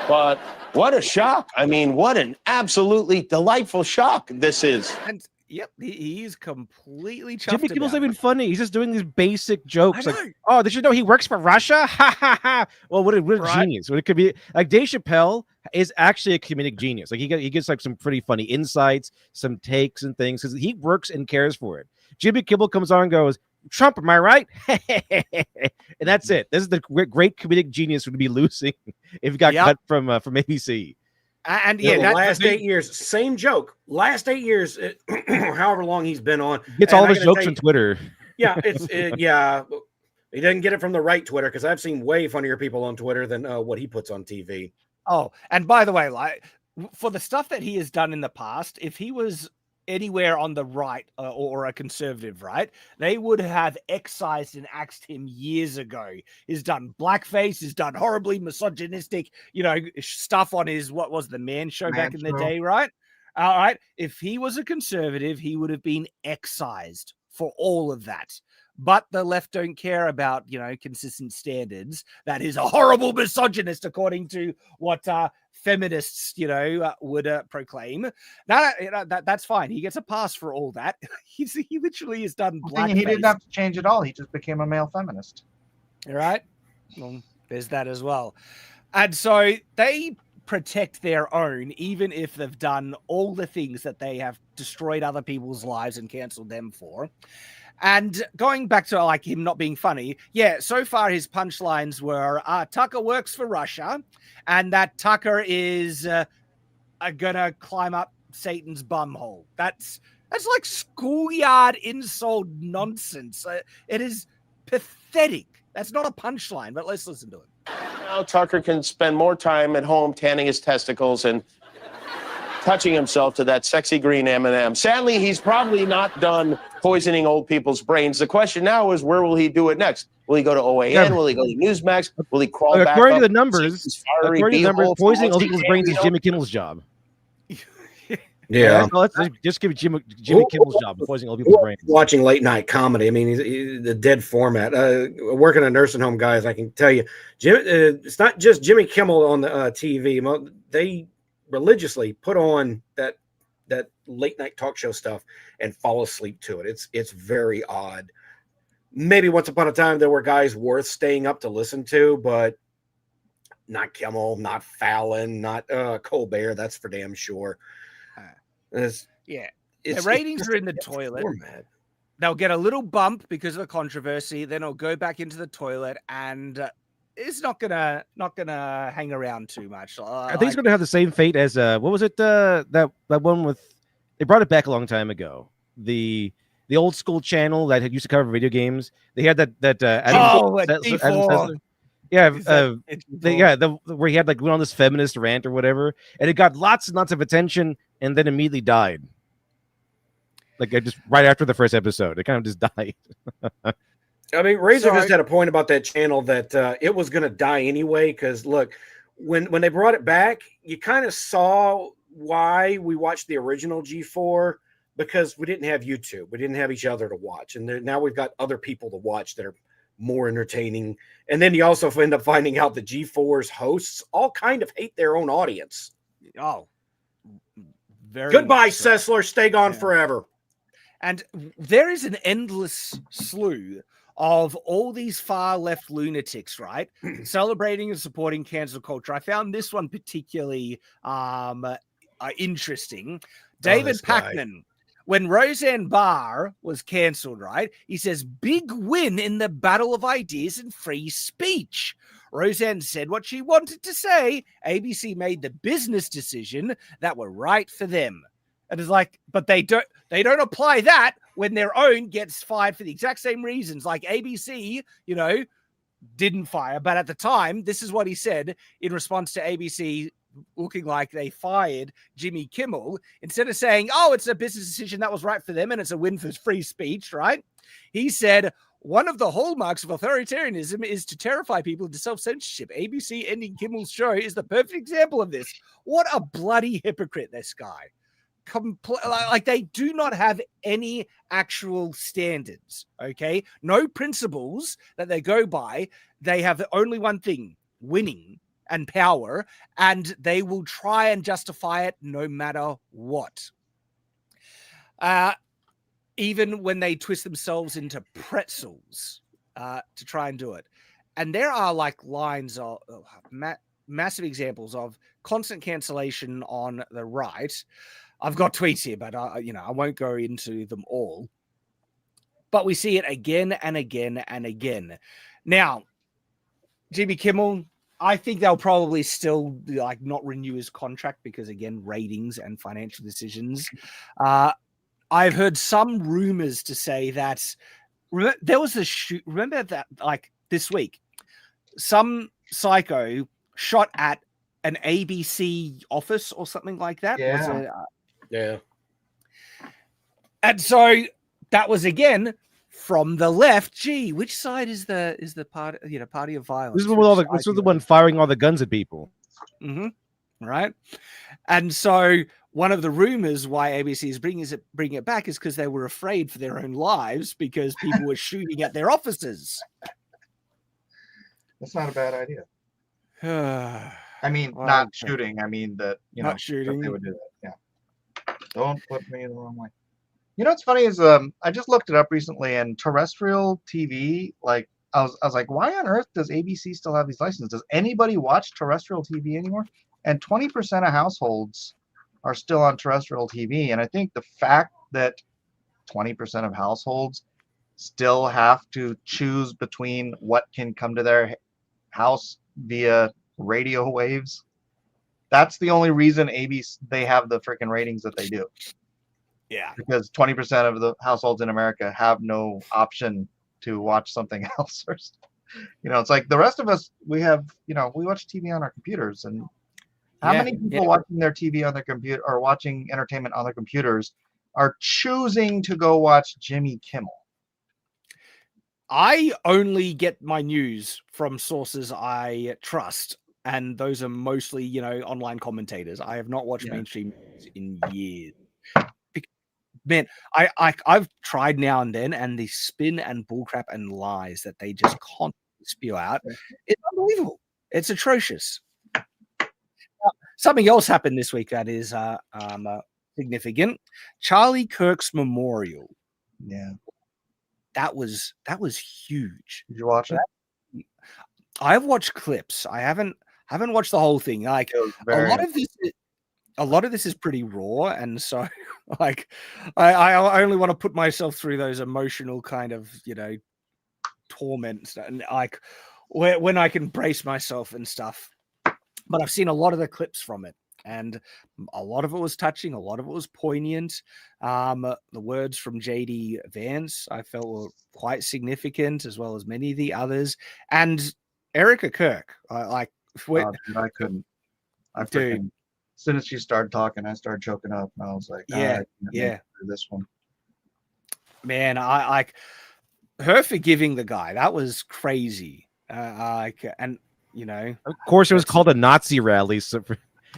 But what a shock. I mean, what an absolutely delightful shock this is. And yep, he's completely chuffed. Jimmy Kimmel's not even funny. He's just doing these basic jokes like, "Oh, did you know he works for Russia?" Ha ha ha. Well, what a genius! What it could be like. Dave Chappelle is actually a comedic genius. Like he gets like some pretty funny insights, some takes and things because he works and cares for it. Jimmy Kimmel comes on and goes, "Trump, am I right?" And that's it. This is the great comedic genius would be losing if he got cut from ABC. And last 8 years, same joke. Last 8 years, however long he's been on, gets all of his jokes on Twitter. Yeah, he doesn't get it from the right Twitter because I've seen way funnier people on Twitter than what he puts on TV. Oh, and by the way, like for the stuff that he has done in the past, if he was anywhere on the right or a conservative right, they would have excised and axed him years ago. He's done blackface, he's done horribly misogynistic, stuff on his, what was the Man Show back in the day, right? All right. If he was a conservative, he would have been excised for all of that. But the left don't care about, consistent standards. That is a horrible misogynist, according to what feminists, would proclaim. That's fine. He gets a pass for all that. He literally has done blackface. He didn't have to change at all. He just became a male feminist. All right. Well, there's that as well. And so they protect their own, even if they've done all the things that they have destroyed other people's lives and canceled them for. And going back to like him not being funny, so far his punchlines were Tucker works for Russia and that Tucker is gonna climb up Satan's bumhole. That's like schoolyard insult nonsense. It is pathetic That's not a punchline, but let's listen to it. Now Tucker can spend more time at home tanning his testicles and touching himself to that sexy green M&M. Sadly, he's probably not done poisoning old people's brains. The question now is, where will he do it next? Will he go to OAN? Yeah. Will he go to Newsmax? Will he crawl back According up to the numbers, poisoning old people's brains is Jimmy Kimmel's job. Yeah. So let's just give Jimmy Kimmel's job, poisoning old people's brains. Watching late night comedy. I mean, he's the dead format. Working a nursing home, guys, I can tell you, it's not just Jimmy Kimmel on the TV. They religiously put on that late night talk show stuff and fall asleep to it. It's very odd. Maybe once upon a time there were guys worth staying up to listen to, but not Kimmel, not Fallon, not Colbert. That's for damn sure. The ratings are in the toilet. Format. They'll get a little bump because of the controversy, then it'll go back into the toilet, and it's not gonna hang around too much. I think it's gonna have the same fate as what was it? That one with, they brought it back a long time ago. The old school channel that had used to cover video games. They had that where he had like went on this feminist rant or whatever, and it got lots and lots of attention, and then immediately died. Like just right after the first episode, it kind of just died. I mean, Razor just had a point about that channel that it was going to die anyway. Because look, when they brought it back, you kind of saw why we watched the original G4, because we didn't have YouTube, we didn't have each other to watch, and now we've got other people to watch that are more entertaining. And then you also end up finding out the G4's hosts all kind of hate their own audience. Oh, very goodbye, Sessler. Stay gone forever. And there is an endless slew of all these far left lunatics, right? Celebrating and supporting cancel culture. I found this one particularly interesting. David Pacman, when Roseanne Barr was canceled, right? He says, big win in the battle of ideas and free speech. Roseanne said what she wanted to say. ABC made the business decision that were right for them. And it's like, but they don't apply that when their own gets fired for the exact same reasons. Like ABC, didn't fire. But at the time, this is what he said in response to ABC looking like they fired Jimmy Kimmel. Instead of saying, oh, it's a business decision that was right for them and it's a win for free speech, right? He said, one of the hallmarks of authoritarianism is to terrify people into self-censorship. ABC ending Kimmel's show is the perfect example of this. What a bloody hypocrite, this guy. Like they do not have any actual standards, okay? No principles that they go by. They have only one thing, winning and power, and they will try and justify it no matter what. Even when they twist themselves into pretzels to try and do it. And there are like lines of massive examples of constant cancellation on the right. I've got tweets here, but I won't go into them all. But we see it again and again and again. Now, Jimmy Kimmel, I think they'll probably still like not renew his contract because, again, ratings and financial decisions. I've heard some rumors to say that there was a shoot. Remember that, like this week, some psycho shot at an ABC office or something like that. Yeah. And so that was again from the left. Gee, which side is the party? Party of violence. This is this was the one firing all the guns at people. Mm-hmm. Right. And so one of the rumors why ABC is bringing it back is because they were afraid for their own lives because people were shooting at their offices. That's not a bad idea. I mean, not shooting. I mean that not shooting. They would do that. Yeah. Don't put me the wrong way. What's funny is I just looked it up recently, and terrestrial TV, like I was like, why on earth does ABC still have these licenses? Does anybody watch terrestrial TV anymore? And 20% of households are still on terrestrial TV, and I think the fact that 20% of households still have to choose between what can come to their house via radio waves, that's the only reason they have the freaking ratings that they do. Yeah. Because 20% of the households in America have no option to watch something else. It's like the rest of us, we have, we watch TV on our computers, and how many people watching their TV on their computer or watching entertainment on their computers are choosing to go watch Jimmy Kimmel? I only get my news from sources I trust, and those are mostly, online commentators. I have not watched mainstream news in years. Man, I've tried now and then, and the spin and bullcrap and lies that they just constantly spew out, it's unbelievable. It's atrocious. Something else happened this week that is significant. Charlie Kirk's memorial. Yeah. That was huge. Did you watch it? I've watched clips. I haven't watched the whole thing. Like a lot of this is pretty raw, and so like I only want to put myself through those emotional kind of torments, and like when I can brace myself and stuff. But I've seen a lot of the clips from it, and a lot of it was touching, a lot of it was poignant. The words from JD Vance I felt were quite significant, as well as many of the others. And Erica Kirk, I couldn't. As soon as she started talking, I started choking up, and I was like, this one. Man, I her forgiving the guy, that was crazy. Of course, it was called a Nazi rally. So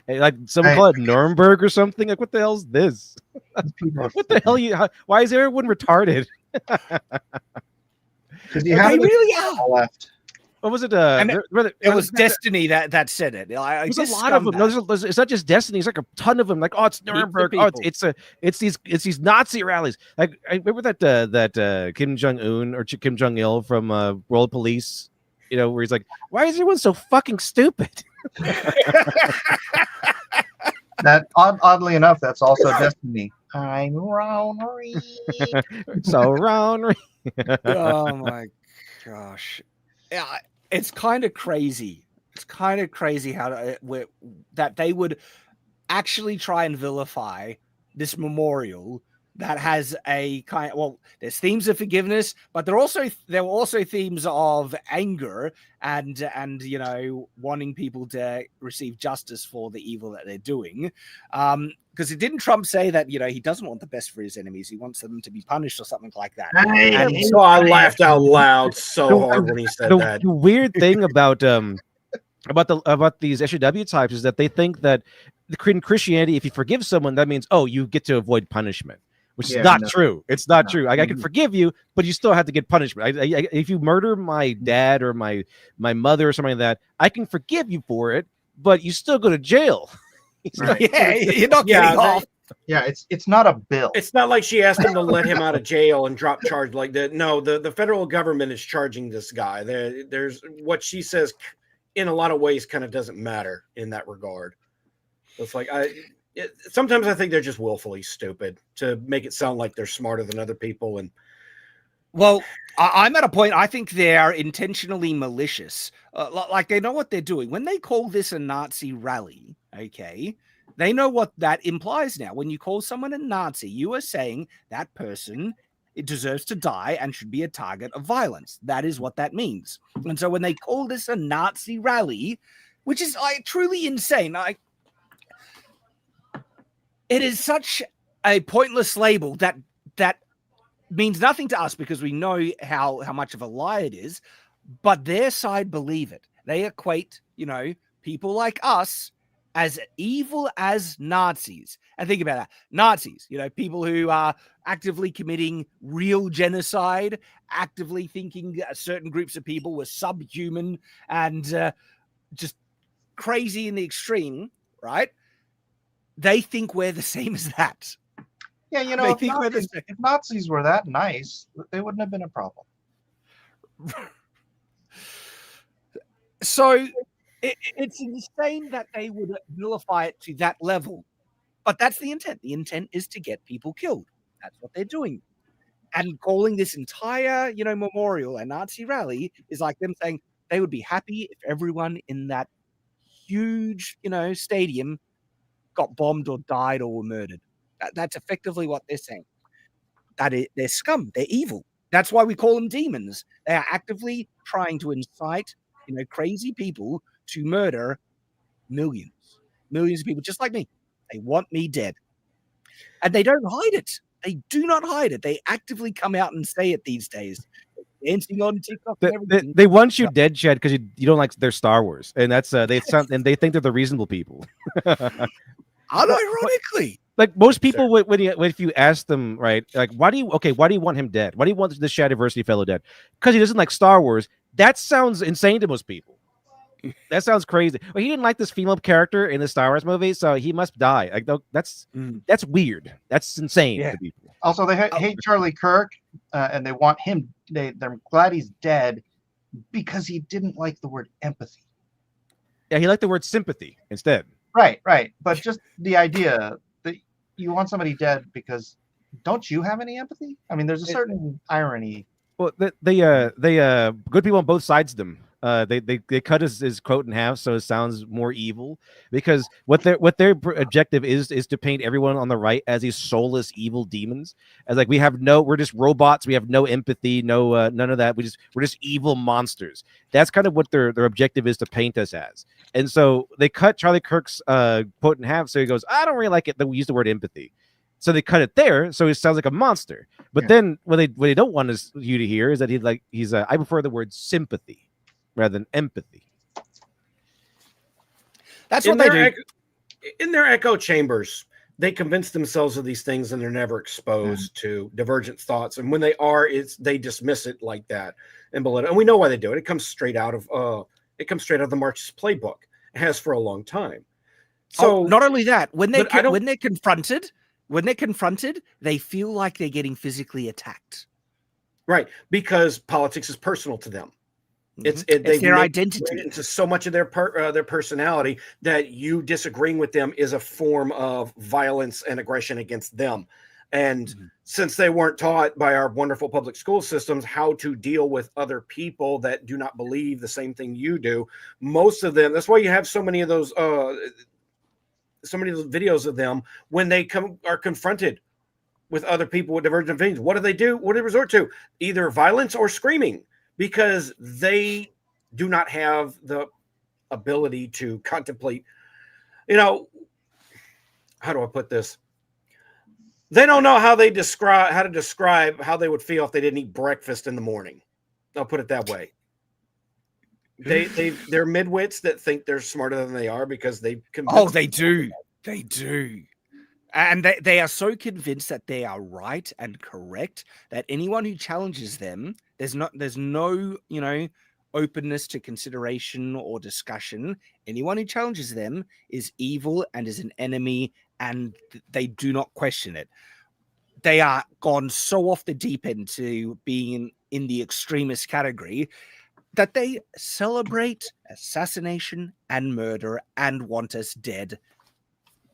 like someone call it Nuremberg or something. Like, what the hell's this? What the hell? Why is everyone retarded? Because you have really are left. What was it? It was Destiny that said it. There's a lot of them. It's not just Destiny. It's like a ton of them. Like, oh, it's Nuremberg. Oh, it's these Nazi rallies. Like, I remember that Kim Jong Un or Kim Jong Il from World Police. Where he's like, why is everyone so fucking stupid? That oddly enough, that's also Destiny. I'm Rounry. So Rounry. Oh my gosh. Yeah, it's kind of crazy. It's kind of crazy how that they would actually try and vilify this memorial that has a kind of, there's themes of forgiveness, but there were also themes of anger and wanting people to receive justice for the evil that they're doing. Because didn't Trump say that he doesn't want the best for his enemies, he wants them to be punished or something like that? I laughed out loud so hard when he said that. The weird thing about these SJW types is that they think that in Christianity, if you forgive someone, that means you get to avoid punishment. Which is not true. It's not true. I can forgive you, but you still have to get punishment. If you murder my dad or my mother or something like that, I can forgive you for it, but you still go to jail. You're not getting off. Yeah, it's not a bill. It's not like she asked him to let him out of jail and drop charge like that. No, the federal government is charging this guy. There's what she says in a lot of ways kind of doesn't matter in that regard. It's like sometimes I think they're just willfully stupid to make it sound like they're smarter than other people. And I'm at a point, I think they are intentionally malicious. Like they know what they're doing. When they call this a Nazi rally, okay, they know what that implies now. When you call someone a Nazi, you are saying that person deserves to die and should be a target of violence. That is what that means. And so when they call this a Nazi rally, which is truly insane, it is such a pointless label that means nothing to us because we know how much of a lie it is, but their side believe it. They equate, people like us as evil as Nazis. And think about that. Nazis, people who are actively committing real genocide, actively thinking certain groups of people were subhuman and just crazy in the extreme, right? They think we're the same as that. Yeah, if Nazis were that nice, they wouldn't have been a problem. So it's insane that they would vilify it to that level. But that's the intent. The intent is to get people killed. That's what they're doing. And calling this entire, memorial a Nazi rally is like them saying they would be happy if everyone in that huge, stadium got bombed or died or were murdered. That's effectively what they're saying. They're scum. They're evil. That's why we call them demons. They are actively trying to incite, crazy people to murder millions of people, just like me. They want me dead. And they don't hide it. They do not hide it. They actively come out and say it these days. Dancing on TikTok and everything. They want you dead, Chad, because you don't like their Star Wars, and that's and they think they're the reasonable people. Unironically, like most people, if you ask them, right, like why do you want him dead? Why do you want this Shadiversity fellow dead? Because he doesn't like Star Wars. That sounds insane to most people. That sounds crazy. Well, he didn't like this female character in the Star Wars movie, so he must die. Like that's weird. That's insane to people. Also, they hate Charlie Kirk, and they want him. They're glad he's dead because he didn't like the word empathy. Yeah, he liked the word sympathy instead. Right. But just the idea that you want somebody dead because don't you have any empathy? I mean, there's a certain irony. Well, they good people on both sides of them. They cut his quote in half so it sounds more evil, because what their objective is to paint everyone on the right as these soulless evil demons, as like we're just robots, we have no empathy, no none of that, we're just evil monsters. That's kind of what their objective is, to paint us as. And so they cut Charlie Kirk's quote in half, so he goes, I don't really like it that we use the word empathy. So they cut it there, so he sounds like a monster. But then what they don't want you to hear is that I prefer the word sympathy rather than empathy. That's what they do. In their echo chambers, they convince themselves of these things, and they're never exposed to divergent thoughts. And when they are, they dismiss it like that and belittle. And we know why they do it. It comes straight out of the Marxist playbook. It has for a long time. So not only that, when they're confronted, they feel like they're getting physically attacked. Right, because politics is personal to them. It's their identity. Into so much of their personality that you disagreeing with them is a form of violence and aggression against them. And since they weren't taught by our wonderful public school systems how to deal with other people that do not believe the same thing you do, most of them, that's why you have so many of those videos of them when they are confronted with other people with divergent opinions. What do? What do they resort to? Either violence or screaming, because they do not have the ability to contemplate. How do I put this? They don't know how to describe how they would feel if they didn't eat breakfast in the morning. I'll put it that way. They're midwits that think they're smarter than they are because they do. And they are so convinced that they are right and correct that anyone who challenges them, there's no openness to consideration or discussion. Anyone who challenges them is evil and is an enemy, and they do not question it. They are gone so off the deep end to being in the extremist category that they celebrate assassination and murder and want us dead.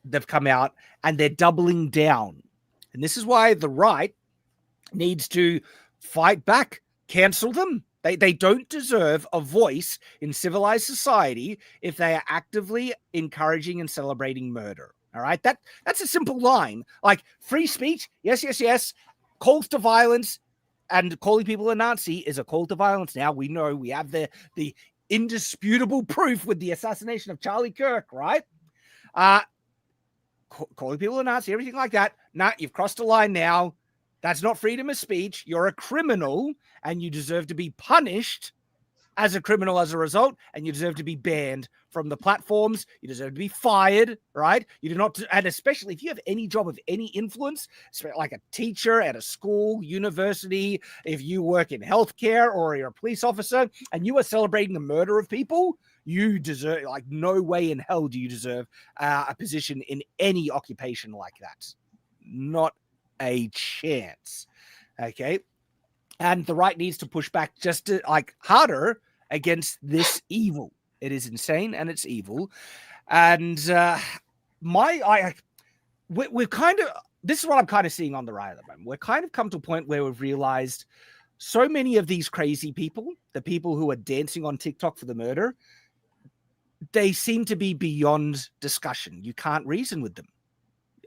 They've come out and they're doubling down. And this is why the right needs to fight back, cancel them. They don't deserve a voice in civilized society if they are actively encouraging and celebrating murder. All right, that's a simple line. Like free speech, yes. Calls to violence and calling people a Nazi is a call to violence. Now we know we have the indisputable proof with the assassination of Charlie Kirk, right? Calling people a Nazi, everything like that. Nah, you've crossed a line now. That's not freedom of speech. You're a criminal, and you deserve to be punished as a criminal as a result, and you deserve to be banned from the platforms. You deserve to be fired, right? You do not, and especially if you have any job of any influence, like a teacher at a school, university, if you work in healthcare or you're a police officer, and you are celebrating the murder of people, you deserve, like, no way in hell do you deserve a position in any occupation like that. Not a chance. Okay. And the right needs to push back just to, harder against this evil. It is insane and it's evil. And we're kind of, this is what I'm kind of seeing on the right at the moment. We're kind of come to a point where we've realized so many of these crazy people, the people who are dancing on TikTok for the murder, they seem to be beyond discussion. You can't reason with them.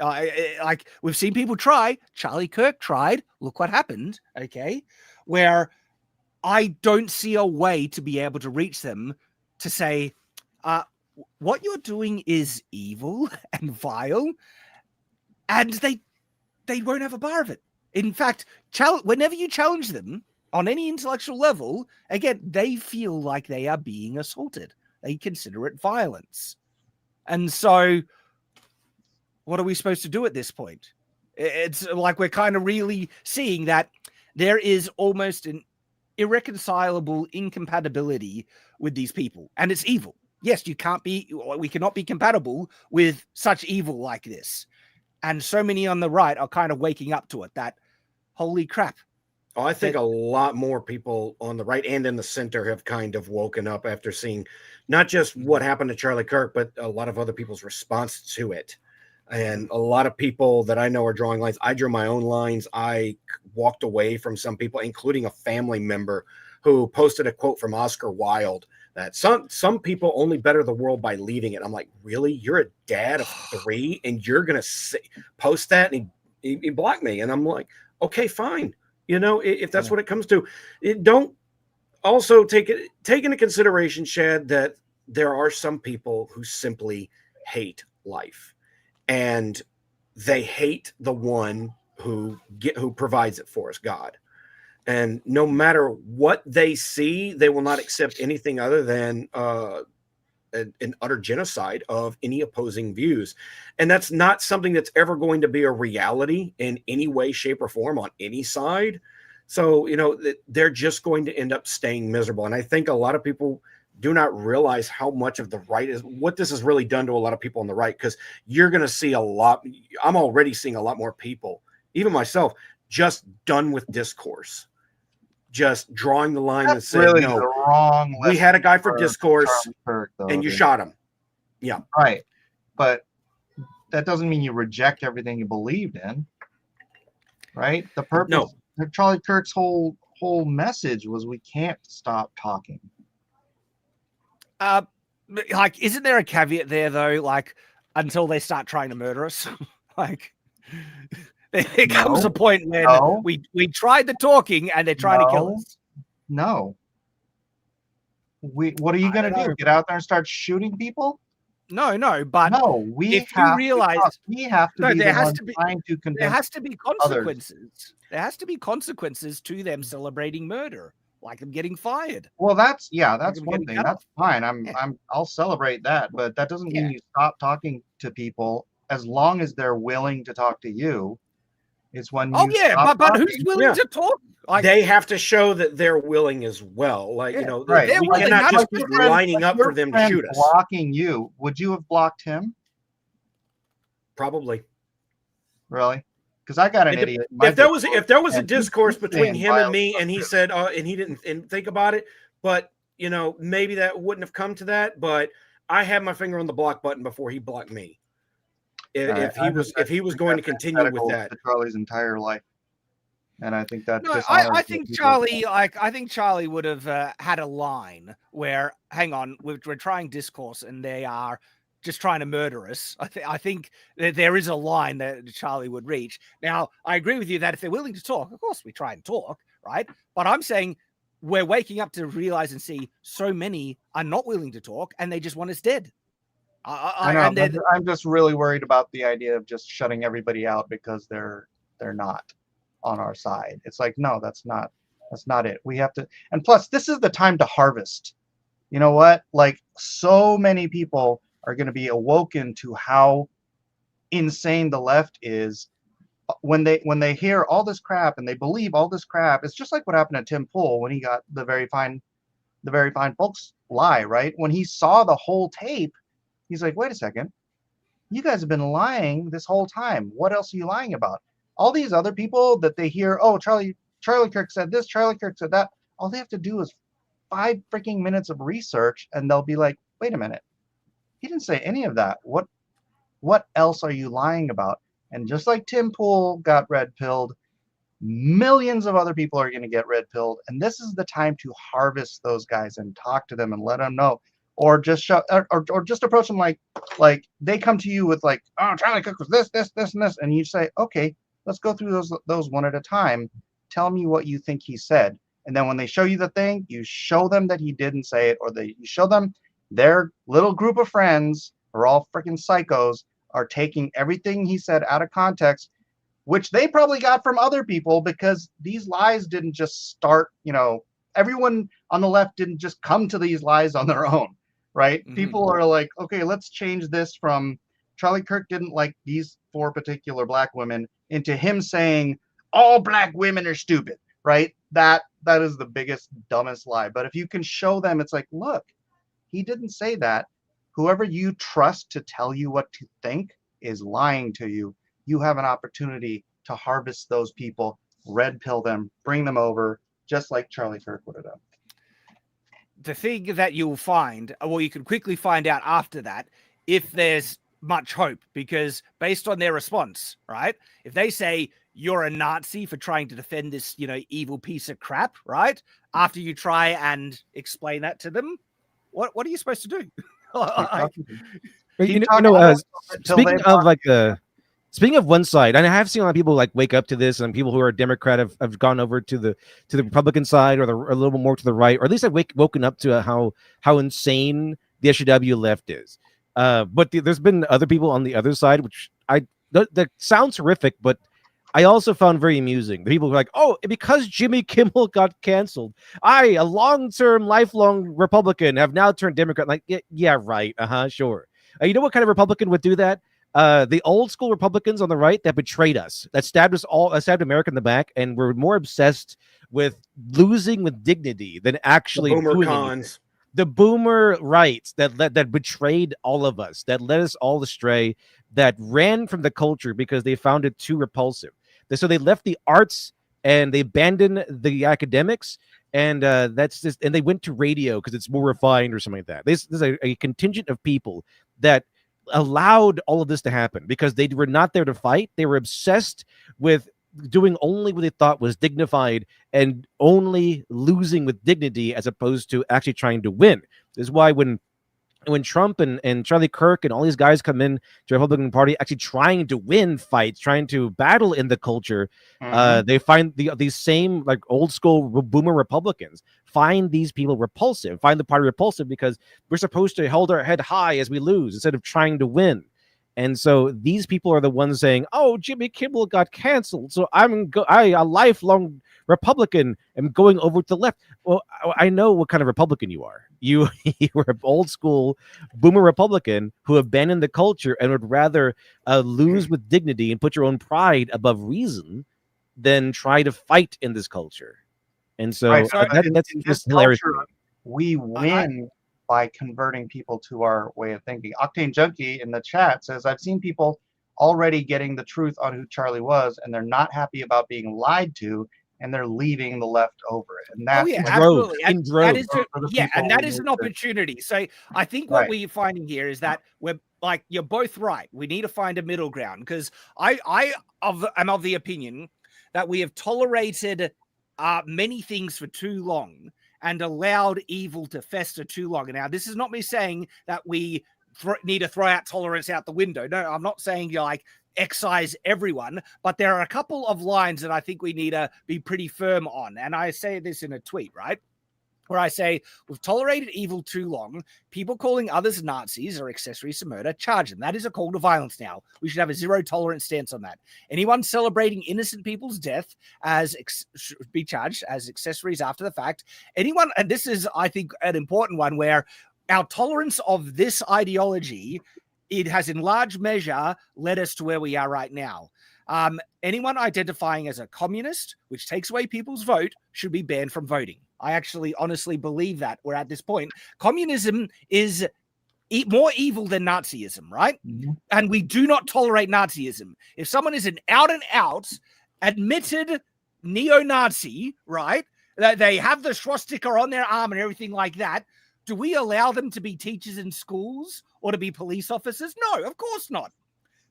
Like we've seen people try. Charlie Kirk tried. Look what happened. Okay. where I don't see a way to be able to reach them to say, what you're doing is evil and vile, and they won't have a bar of it. In fact, whenever you challenge them on any intellectual level, again, they feel like they are being assaulted. They consider it violence. And so what are we supposed to do at this point? It's like we're kind of really seeing that there is almost an irreconcilable incompatibility with these people, and it's evil. Yes, we cannot be compatible with such evil like this. And so many on the right are kind of waking up to it, that holy crap. Oh, I think a lot more people on the right and in the center have kind of woken up after seeing not just what happened to Charlie Kirk, but a lot of other people's response to it. And a lot of people that I know are drawing lines. I drew my own lines. I walked away from some people, including a family member who posted a quote from Oscar Wilde that some people only better the world by leaving it. I'm like, really? You're a dad of 3 and you're going to post that? And he blocked me. And I'm like, okay, fine. You know, if that's what it comes to, don't also take into consideration, Shad, that there are some people who simply hate life, and they hate the one who provides it for us, God. And no matter what they see, they will not accept anything other than an utter genocide of any opposing views. And that's not something that's ever going to be a reality in any way, shape, or form on any side. So, you know, they're just going to end up staying miserable. And I think a lot of people do not realize how much of the right what this has really done to a lot of people on the right, because you're going to see a lot. I'm already seeing a lot more people, even myself, just done with discourse. Just drawing the line and saying, really no, the wrong. we had a guy for discourse Kirk, though, and you shot him. Yeah. Right. But that doesn't mean you reject everything you believed in. Right? The purpose of Charlie Kirk's whole message was we can't stop talking. Like, isn't there a caveat there though? Like, until they start trying to murder us, like. There comes a point when we tried the talking and they're trying to kill us. No. What are you going to do? Get out there and start shooting people? No, but no, we have to be the ones trying to convince. There has to be consequences. Others. There has to be consequences to them celebrating murder, like them getting fired. Well, that's one thing. That's fine. I'll celebrate that, but that doesn't mean you stop talking to people as long as they're willing to talk to you. It's when but who's willing to talk? Like, they have to show that they're willing as well. Like, you know, right. We cannot just be lining up for them to shoot us. Blocking you, would you have blocked him? Probably. Really? Because I got an idiot. If there was a discourse between him and me, and he said, and he didn't think about it, but you know, maybe that wouldn't have come to that. But I had my finger on the block button before he blocked me. If he was going to continue with that, Charlie's entire life, and I think that. No, I think Charlie, I think Charlie would have had a line where, hang on, we're trying discourse, and they are just trying to murder us. I think that there is a line that Charlie would reach. Now, I agree with you that if they're willing to talk, of course we try and talk, right? But I'm saying we're waking up to realize and see so many are not willing to talk, and they just want us dead. I'm just really worried about the idea of just shutting everybody out because they're not on our side. It's like, no, that's not it. We have to, and plus this is the time to harvest. You know what? Like, so many people are going to be awoken to how insane the left is when they hear all this crap and they believe all this crap. It's just like what happened to Tim Pool when he got the very fine folks lie, right? When he saw the whole tape, he's like, wait a second, you guys have been lying this whole time. What else are you lying about? All these other people that they hear, oh, Charlie Kirk said this, Charlie Kirk said that. All they have to do is 5 freaking minutes of research, and they'll be like, wait a minute, he didn't say any of that. What else are you lying about? And just like Tim Pool got red-pilled, millions of other people are going to get red-pilled. And this is the time to harvest those guys and talk to them and let them know. Or just or just approach them like they come to you with like, oh, Charlie Kirk was this, and this, and this, and you say, okay, let's go through those one at a time, tell me what you think he said. And then when they show you the thing, you show them that he didn't say it, or you show them their little group of friends who are all freaking psychos are taking everything he said out of context, which they probably got from other people, because these lies didn't just start, everyone on the left didn't just come to these lies on their own, right? Mhm. People are like, okay, let's change this from Charlie Kirk didn't like these 4 particular black women into him saying all black women are stupid, right? That is the biggest, dumbest lie. But if you can show them, it's like, look, he didn't say that. Whoever you trust to tell you what to think is lying to you. You have an opportunity to harvest those people, red pill them, bring them over, just like Charlie Kirk would have done. The thing that you'll find, well, you can quickly find out after that, if there's much hope, because based on their response, right? If they say you're a Nazi for trying to defend this, evil piece of crap, right? After you try and explain that to them, what are you supposed to do? Speaking of one side, and I have seen a lot of people like wake up to this, and people who are Democrat have gone over to the Republican side, or a little more to the right, or at least have woken up to how insane the SJW left is. But there's been other people on the other side, which that sounds horrific, but I also found very amusing. The people who are like, oh, because Jimmy Kimmel got canceled, I, a long-term, lifelong Republican, have now turned Democrat. Like, yeah, right. Sure. You know what kind of Republican would do that? The old school Republicans on the right that betrayed us, that stabbed America in the back, and were more obsessed with losing with dignity than actually the boomer doing cons. anything. The boomer rights that betrayed all of us, that led us all astray, that ran from the culture because they found it too repulsive. So they left the arts and they abandoned the academics, and and they went to radio because it's more refined or something like that. This is a contingent of people that allowed all of this to happen because they were not there to fight. They were obsessed with doing only what they thought was dignified and only losing with dignity as opposed to actually trying to win. This is why when Trump and Charlie Kirk and all these guys come in to the Republican Party actually trying to win fights, trying to battle in the culture, they find these same like old school boomer Republicans find these people repulsive, find the party repulsive because we're supposed to hold our head high as we lose instead of trying to win. And so these people are the ones saying, oh, Jimmy Kimmel got canceled, so I, a lifelong Republican, am going over to the left. Well, I know what kind of Republican you are. You were an old school boomer Republican who abandoned the culture and would rather lose with dignity and put your own pride above reason than try to fight in this culture. And so, that's just hilarious. Culture, we win by converting people to our way of thinking. Octane Junkie in the chat says, I've seen people already getting the truth on who Charlie was, and they're not happy about being lied to, and they're leaving the left over it. And that's absolutely. And that is an opportunity. So I think what we're finding here is that we're like, you're both right. We need to find a middle ground, because I am of the opinion that we have tolerated many things for too long and allowed evil to fester too long. And now, this is not me saying that we need to throw out tolerance out the window. No, I'm not saying you're like excise everyone, but there are a couple of lines that I think we need to be pretty firm on. And I say this in a tweet, right? Where I say, we've tolerated evil too long. People calling others Nazis or accessories to murder, charge them. That is a call to violence now. We should have a zero tolerance stance on that. Anyone celebrating innocent people's death should be charged as accessories after the fact. Anyone, and this is, I think, an important one, where our tolerance of this ideology, it has in large measure led us to where we are right now. Anyone identifying as a communist, which takes away people's vote, should be banned from voting. I actually honestly believe that we're at this point. Communism is more evil than Nazism, right? Mm-hmm. And we do not tolerate Nazism. If someone is an out and out admitted neo-Nazi, right? They have the swastika on their arm and everything like that. Do we allow them to be teachers in schools or to be police officers? No, of course not.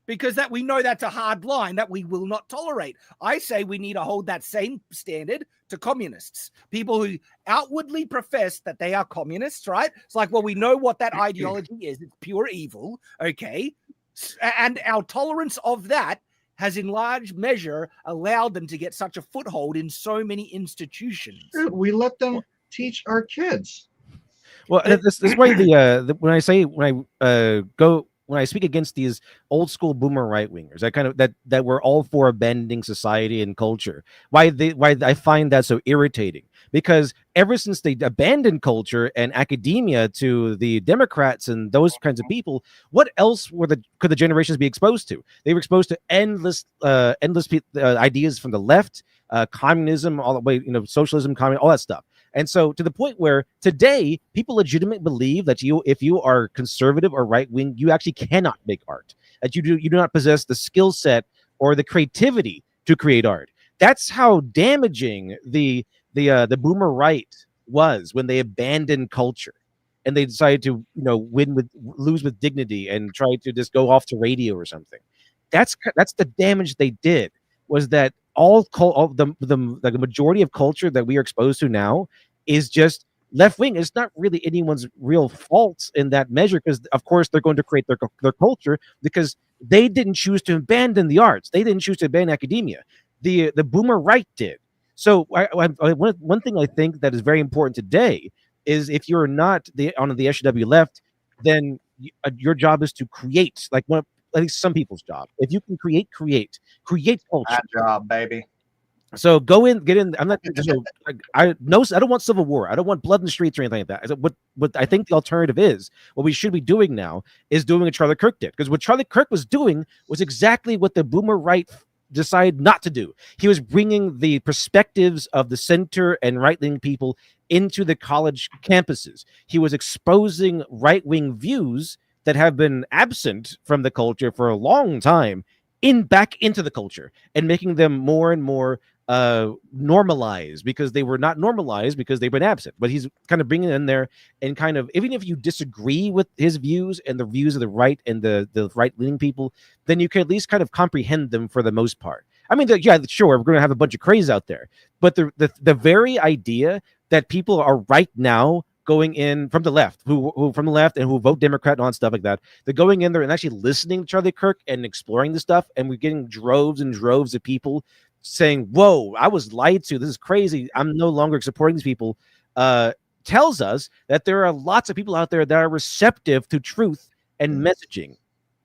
Because that we know that's a hard line that we will not tolerate. I say we need to hold that same standard to communists, people who outwardly profess that they are communists, right? It's like, well, we know what that ideology is. It's pure evil, okay? And our tolerance of that has in large measure allowed them to get such a foothold in so many institutions. Dude, we let them teach our kids. Well, this is why when I speak against these old school boomer right wingers, that were all for abandoning society and culture. Why I find that so irritating, because ever since they abandoned culture and academia to the Democrats and those kinds of people, what else could the generations be exposed to? They were exposed to endless ideas from the left, communism, all the way, socialism, communism, all that stuff. And so, to the point where today people legitimately believe that if you are conservative or right wing, you actually cannot make art. That you do not possess the skill set or the creativity to create art. That's how damaging the boomer right was when they abandoned culture and they decided to lose with dignity and try to just go off to radio or something. That's the damage they did. Was that all the majority of culture that we are exposed to now is just left wing. It's not really anyone's real fault in that measure, because of course they're going to create their culture because they didn't choose to abandon the arts. They didn't choose to abandon academia. The boomer right did. So one thing I think that is very important today is if you're not on the SJW left, then your job is to create, at least some people's job. If you can create culture. Bad job, baby. So get in. I'm not. I don't want civil war. I don't want blood in the streets or anything like that. What I think the alternative is, what we should be doing now, is doing what Charlie Kirk did. Because what Charlie Kirk was doing was exactly what the boomer right decided not to do. He was bringing the perspectives of the center and right-wing people into the college campuses. He was exposing right-wing views that have been absent from the culture for a long time back into the culture, and making them more and more normalized, because they were not normalized because they've been absent. But he's kind of bringing it in there, and kind of, even if you disagree with his views and the views of the right and the right-leaning people, then you can at least kind of comprehend them for the most part. I mean, yeah, sure, we're going to have a bunch of craze out there, but the very idea that people are right now going in from the left, who from the left and who vote Democrat and all that stuff like that, they're going in there and actually listening to Charlie Kirk and exploring this stuff, and we're getting droves and droves of people saying, "Whoa, I was lied to. This is crazy. I'm no longer supporting these people." Tells us that there are lots of people out there that are receptive to truth and messaging.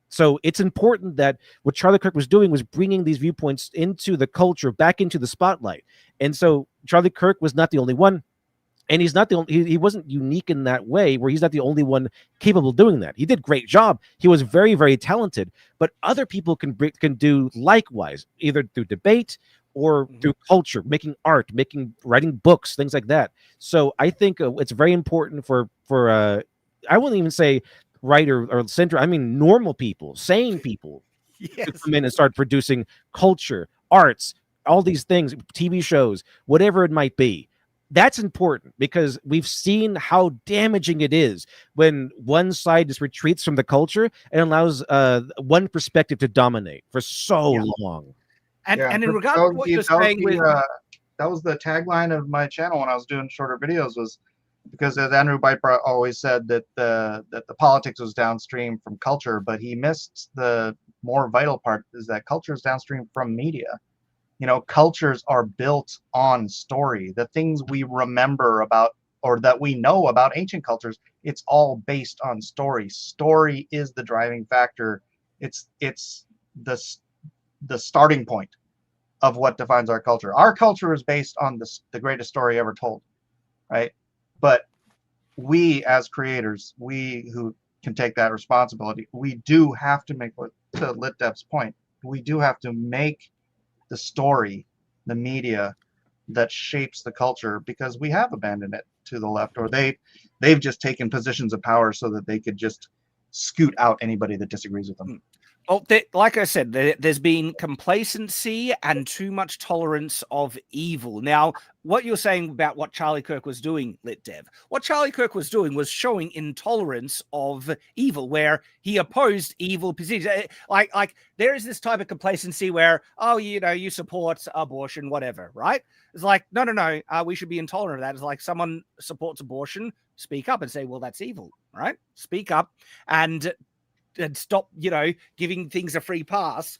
So it's important that what Charlie Kirk was doing was bringing these viewpoints into the culture, back into the spotlight. And so Charlie Kirk was not the only one. And he's not the only, he wasn't unique in that way, where he's not the only one capable of doing that. He did a great job. He was very, very talented, but other people can do likewise, either through debate or through culture, making art, writing books, things like that. So I think it's very important for I wouldn't even say right or center. I mean, normal people, sane people, to come in and start producing culture, arts, all these things, TV shows, whatever it might be. That's important, because we've seen how damaging it is when one side just retreats from the culture and allows one perspective to dominate for so long. And in regard to what you're saying that was the tagline of my channel when I was doing shorter videos, was because, as Andrew Biper always said, that the politics was downstream from culture, but he missed the more vital part, is that culture is downstream from media. Cultures are built on story. The things we remember about, or that we know about ancient cultures, it's all based on story. Story is the driving factor. It's the starting point of what defines our culture. Our culture is based on the greatest story ever told, right? But we, as creators, we who can take that responsibility, we do have to make, to Litdev's point, we do have to make the story, the media that shapes the culture, because we have abandoned it to the left, or they've just taken positions of power so that they could just scoot out anybody that disagrees with them. Well, like I said, there's been complacency and too much tolerance of evil. Now, what you're saying about what Charlie Kirk was doing, Litdev, what Charlie Kirk was doing was showing intolerance of evil, where he opposed evil positions. Like there is this type of complacency where, oh, you support abortion, whatever, right? It's like, no, we should be intolerant of that. It's like someone supports abortion, speak up and say, well, that's evil, right? Speak up and stop, giving things a free pass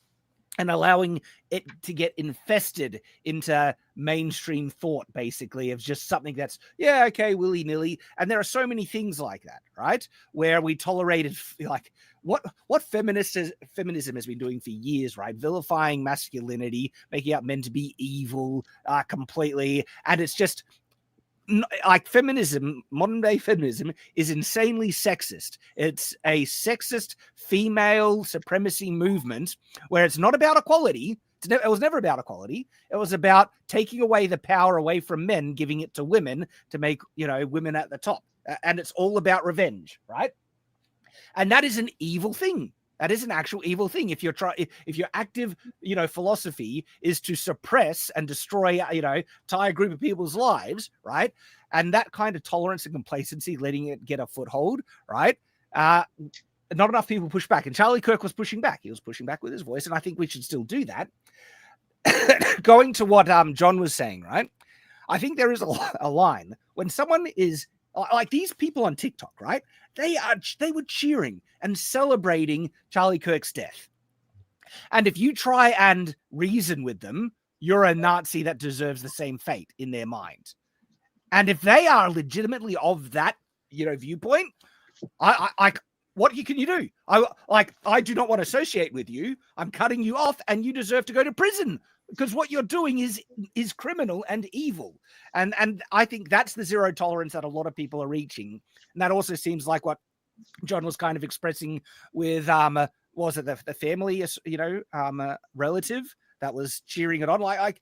and allowing it to get infested into mainstream thought, basically, of just something that's, yeah, okay, willy-nilly. And there are so many things like that, right? Where we tolerated, like, what feminism has been doing for years, right? Vilifying masculinity, making out men to be evil completely. And it's just, like, feminism, modern day feminism, is insanely sexist. It's a sexist female supremacy movement where it's not about equality. It was never about equality. It was about taking away the power away from men, giving it to women to make, women at the top. And it's all about revenge, right? And that is an evil thing. That is an actual evil thing. If your active, philosophy is to suppress and destroy, entire group of people's lives, right? And that kind of tolerance and complacency, letting it get a foothold, right? Not enough people push back. And Charlie Kirk was pushing back. He was pushing back with his voice, and I think we should still do that. Going to what John was saying, right? I think there is a line when someone is like these people on TikTok, right? They were cheering and celebrating Charlie Kirk's death. And if you try and reason with them, you're a Nazi that deserves the same fate in their mind. And if they are legitimately of that, viewpoint, what can you do? I do not want to associate with you. I'm cutting you off, and you deserve to go to prison because what you're doing is criminal and evil. And I think that's the zero tolerance that a lot of people are reaching. And that also seems like what John was kind of expressing with was it the family, relative that was cheering it on. Like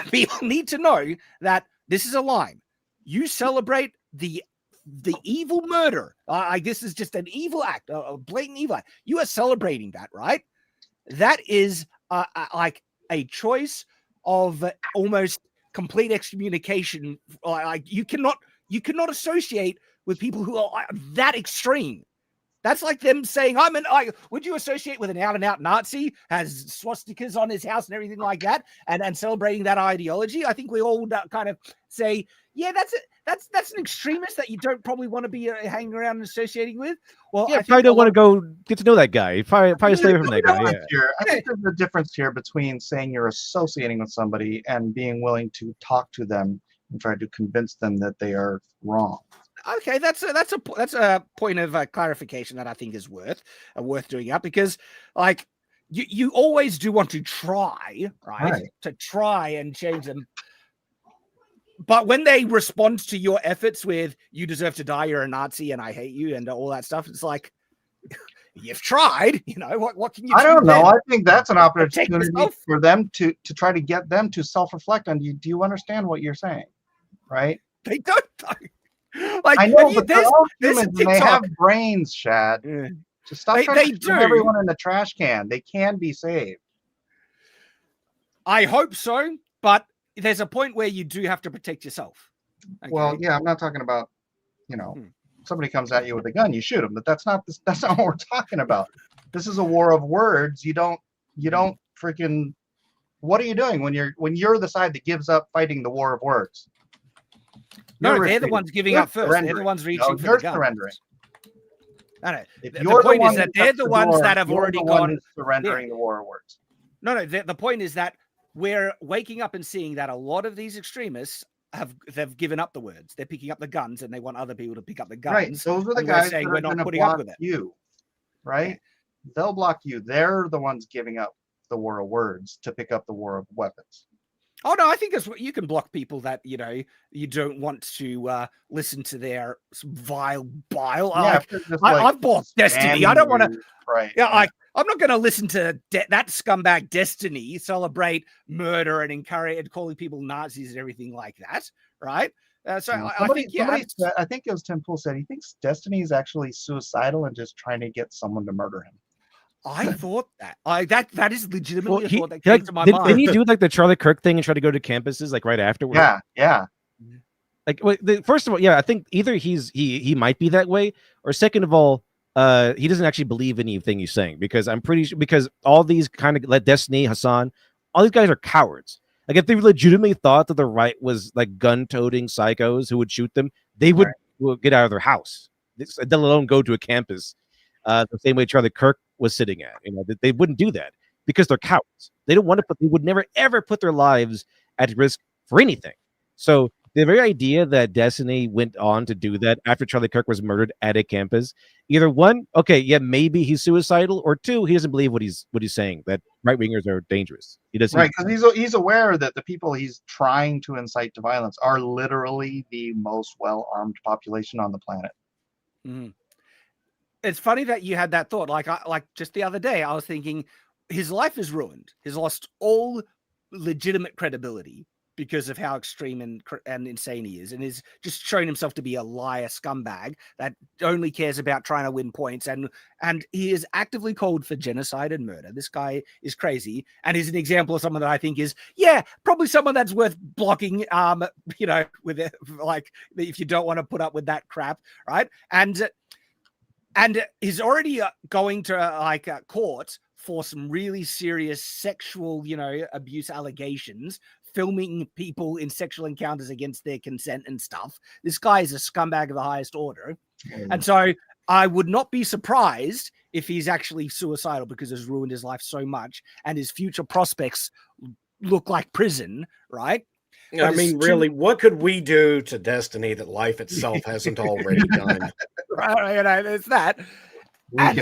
people need to know that this is a line. You celebrate the evil murder. This is just an evil act, a blatant evil act. You are celebrating that, right? That is like a choice of almost complete excommunication. Like you cannot associate with people who are that extreme. That's like them saying, would you associate with an out-and-out Nazi, has swastikas on his house and everything like that, and celebrating that ideology? I think we all kind of say, yeah, that's an extremist that you don't probably want to be hanging around and associating with. Well, yeah, I probably don't want to go get to know that guy. Probably stay away from that guy. Yeah. I think there's a difference here between saying you're associating with somebody and being willing to talk to them and try to convince them that they are wrong. Okay, that's a point of clarification that I think is worth doing up, because like you always do want to try, right? To try and change them. But when they respond to your efforts with "you deserve to die, you're a Nazi, and I hate you," and all that stuff, it's like you've tried. What can you do? I don't know. I think that's an opportunity for them to try to get them to self-reflect on you. Do you understand what you're saying? Right? They don't. Like, I know, but they're all humans and they have brains, Shad. Yeah. Just stop trying to throw everyone in the trash can. They can be saved. I hope so, but there's a point where you do have to protect yourself. Okay? Well, yeah, I'm not talking about, somebody comes at you with a gun, you shoot them, but that's not what we're talking about. This is a war of words. You don't freaking. What are you doing when you're the side that gives up fighting the war of words? No, they're the ones giving up first. They're the ones reaching for the gun. Surrendering. No. The point is that they're the ones that have already gone surrendering the war of words. No. The point is that we're waking up and seeing that a lot of these extremists they've given up the words. They're picking up the guns, and they want other people to pick up the guns. Right. Those are the guys saying we're not putting up with it. You, right? Yeah. They'll block you. They're the ones giving up the war of words to pick up the war of weapons. Oh no, I think you can block people that you don't want to listen to their vile bile. Yeah, I've bought Destiny. I don't want to. Right. Yeah, I'm not going to listen to that scumbag Destiny celebrate murder and encourage and calling people Nazis and everything like that. Right. So I think I think it was Tim Pool said he thinks Destiny is actually suicidal and just trying to get someone to murder him. I thought that. That is legitimately a thought that came to my mind. Didn't he do like the Charlie Kirk thing and try to go to campuses like right afterwards? Yeah. Like, first of all, yeah, I think either he might be that way, or second of all, he doesn't actually believe anything he's saying, because I'm pretty sure, because all these kind of like Destiny, Hassan, all these guys are cowards. Like, if they legitimately thought that the right was like gun-toting psychos who would shoot them, they would get out of their house, let alone go to a campus. The same way Charlie Kirk was sitting at, they wouldn't do that. because they're cowards. They don't want to they would never ever put their lives at risk for anything. So the very idea that Destiny went on to do that after Charlie Kirk was murdered at a campus, either one, okay, yeah, maybe he's suicidal, or two, he doesn't believe what he's saying, that right wingers are dangerous. He doesn't, right? Because he's aware that the people he's trying to incite to violence are literally the most well-armed population on the planet. Mm. It's funny that you had that thought. Like just the other day, I was thinking his life is ruined. He's lost all legitimate credibility because of how extreme and insane he is, and is just shown himself to be a liar scumbag that only cares about trying to win points, and he is actively called for genocide and murder. This guy is crazy, and he's an example of someone that I think is, yeah, probably someone that's worth blocking, you know, with it, like, if you don't want to put up with that crap, right? And he's already going to court for some really serious sexual, you know, abuse allegations, filming people in sexual encounters against their consent and stuff. This guy is a scumbag of the highest order. And so I would not be surprised if he's actually suicidal, because it's ruined his life so much and his future prospects look like prison, right? But I mean, really, what could we do to Destiny that life itself hasn't already done? Right, you know, it's that. And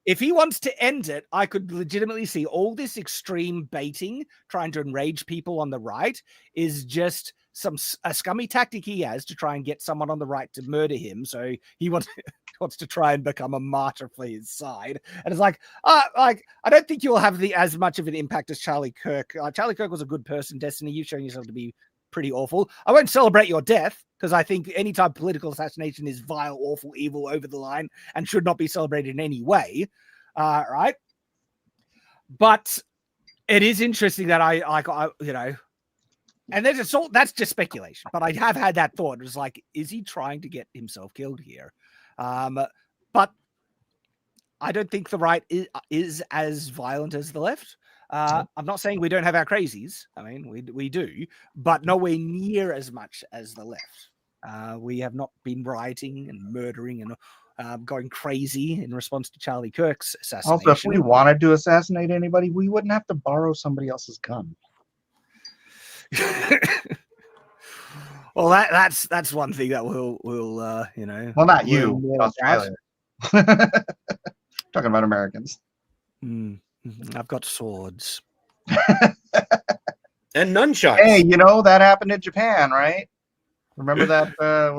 if he wants to end it, I could legitimately see all this extreme baiting, trying to enrage people on the right, is just a scummy tactic he has to try and get someone on the right to murder him. So he wants to try and become a martyr for his side. And it's like I don't think you'll have as much of an impact as Charlie Kirk. Charlie Kirk was a good person, Destiny. You've shown yourself to be pretty awful. I won't celebrate your death, because I think any type of political assassination is vile, awful, evil, over the line, and should not be celebrated in any way. Right. But it is interesting that I you know, and that's just speculation, but I have had that thought. It was like, is he trying to get himself killed here? But I don't think the right is as violent as the left. I'm not saying we don't have our crazies. I mean, we do, but nowhere near as much as the left. We have not been rioting and murdering and going crazy in response to Charlie Kirk's assassination. Also, if we wanted to assassinate anybody, we wouldn't have to borrow somebody else's gun. Well, that's one thing that we'll you know. Well, not you, Australia. Talking about Americans. I've got swords and nunchucks. Hey, you know that happened in Japan, right? Remember that?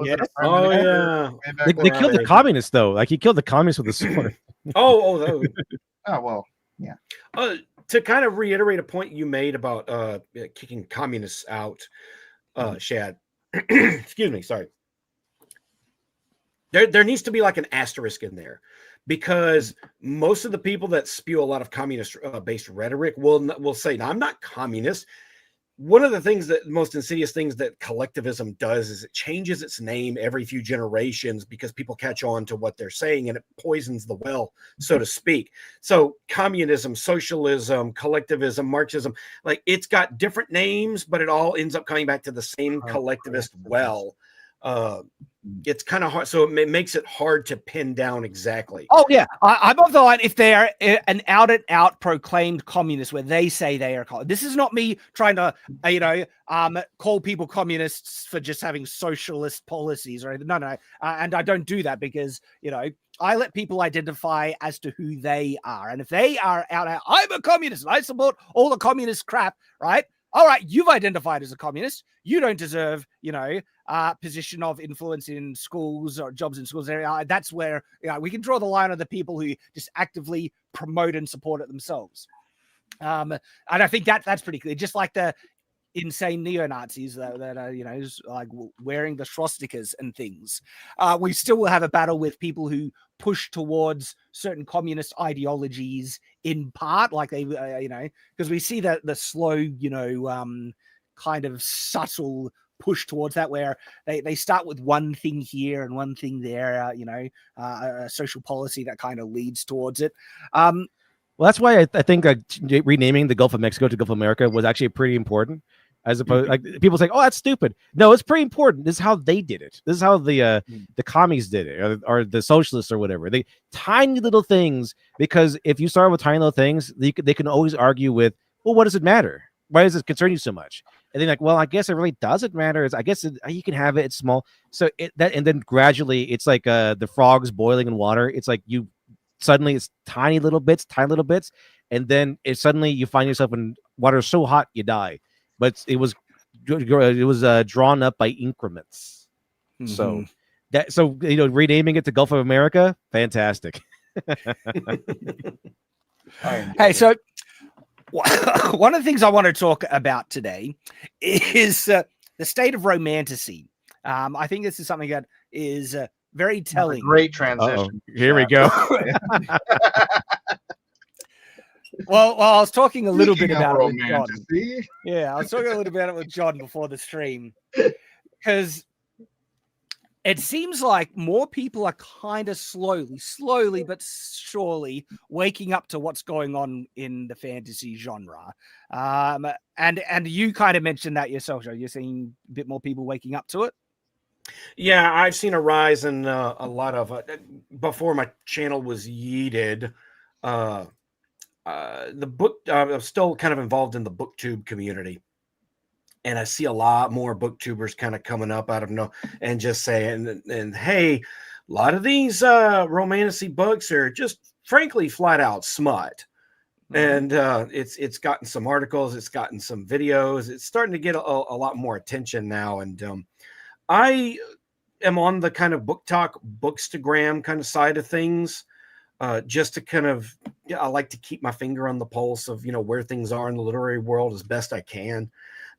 Yes. Oh yeah. They killed the communists, though. Like, he killed the communists with a sword. Oh well, yeah. To kind of reiterate a point you made about kicking communists out, Shad. Excuse me, sorry. There needs to be like an asterisk in there, because most of the people that spew a lot of communist based rhetoric will say, "No, I'm not communist." One of the things that most insidious things that collectivism does is it changes its name every few generations, because people catch on to what they're saying, and it poisons the well, so to speak. So communism, socialism, collectivism, Marxism, like, it's got different names, but it all ends up coming back to the same collectivist well. It's kind of hard, so it makes it hard to pin down exactly. Oh yeah, I'm of the line. If they are an out and out proclaimed communist, where they say they are, this is not me trying to call people communists for just having socialist policies or anything. No, and I don't do that, because, you know, I let people identify as to who they are, and if they are out, I'm a communist and I support all the communist crap, right? All right, you've identified as a communist. You don't deserve, you know, position of influence in schools or jobs in schools. That's where, you know, we can draw the line on the people who just actively promote and support it themselves. And I think that's pretty clear. Just like the insane neo-Nazis that are, you know, like wearing the swastikas and things. We still will have a battle with people who push towards certain communist ideologies in part, like they, you know, because we see that the slow, you know, kind of subtle push towards that, where they start with one thing here and one thing there, you know, a social policy that kind of leads towards it. Well, that's why I think renaming the Gulf of Mexico to Gulf of America was actually pretty important, as opposed like people say, oh, that's stupid. No, it's pretty important. This is how they did it. This is how the commies did it, or the socialists or whatever. They tiny little things, because if you start with tiny little things, they can always argue with, well, what does it matter? Why does it concern you so much? And they're like, well, I guess it really doesn't matter. I guess you can have it. It's small. So and then gradually it's like the frogs boiling in water. It's like suddenly it's tiny little bits, and then suddenly you find yourself in water so hot you die. But it was drawn up by increments. So renaming it to Gulf of America, fantastic. Hey, so one of the things I want to talk about today is the state of romanticy. I think this is something that is very telling. Great transition. Here we go. Well, I was talking a little bit Speaking about of it with John. romanticy. Yeah, I was talking a little bit about it with John before the stream, because it seems like more people are kind of slowly but surely waking up to what's going on in the fantasy genre. And you kind of mentioned that yourself, Joe. You're seeing a bit more people waking up to it. Yeah, I've seen a rise in a lot of before my channel was yeeted. The book, I'm still kind of involved in the booktube community, and I see a lot more booktubers kind of coming up out of and just saying, and hey, a lot of these romanticy books are just frankly flat out smut. And it's gotten some articles, it's gotten some videos, it's starting to get a lot more attention now. And I am on the kind of book talk, bookstagram kind of side of things. Just to kind of, I like to keep my finger on the pulse of, where things are in the literary world as best I can.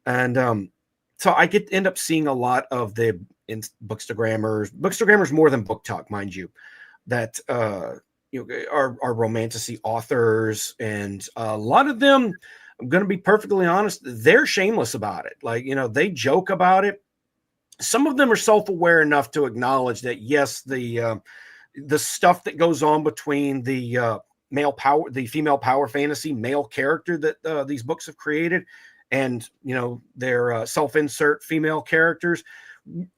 And so I end up seeing a lot of the bookstagrammers more than book talk, mind you, that are romanticy authors. And a lot of them, I'm going to be perfectly honest, they're shameless about it. Like, they joke about it. Some of them are self-aware enough to acknowledge that, yes, the stuff that goes on between the female power fantasy male character that these books have created, and their self-insert female characters,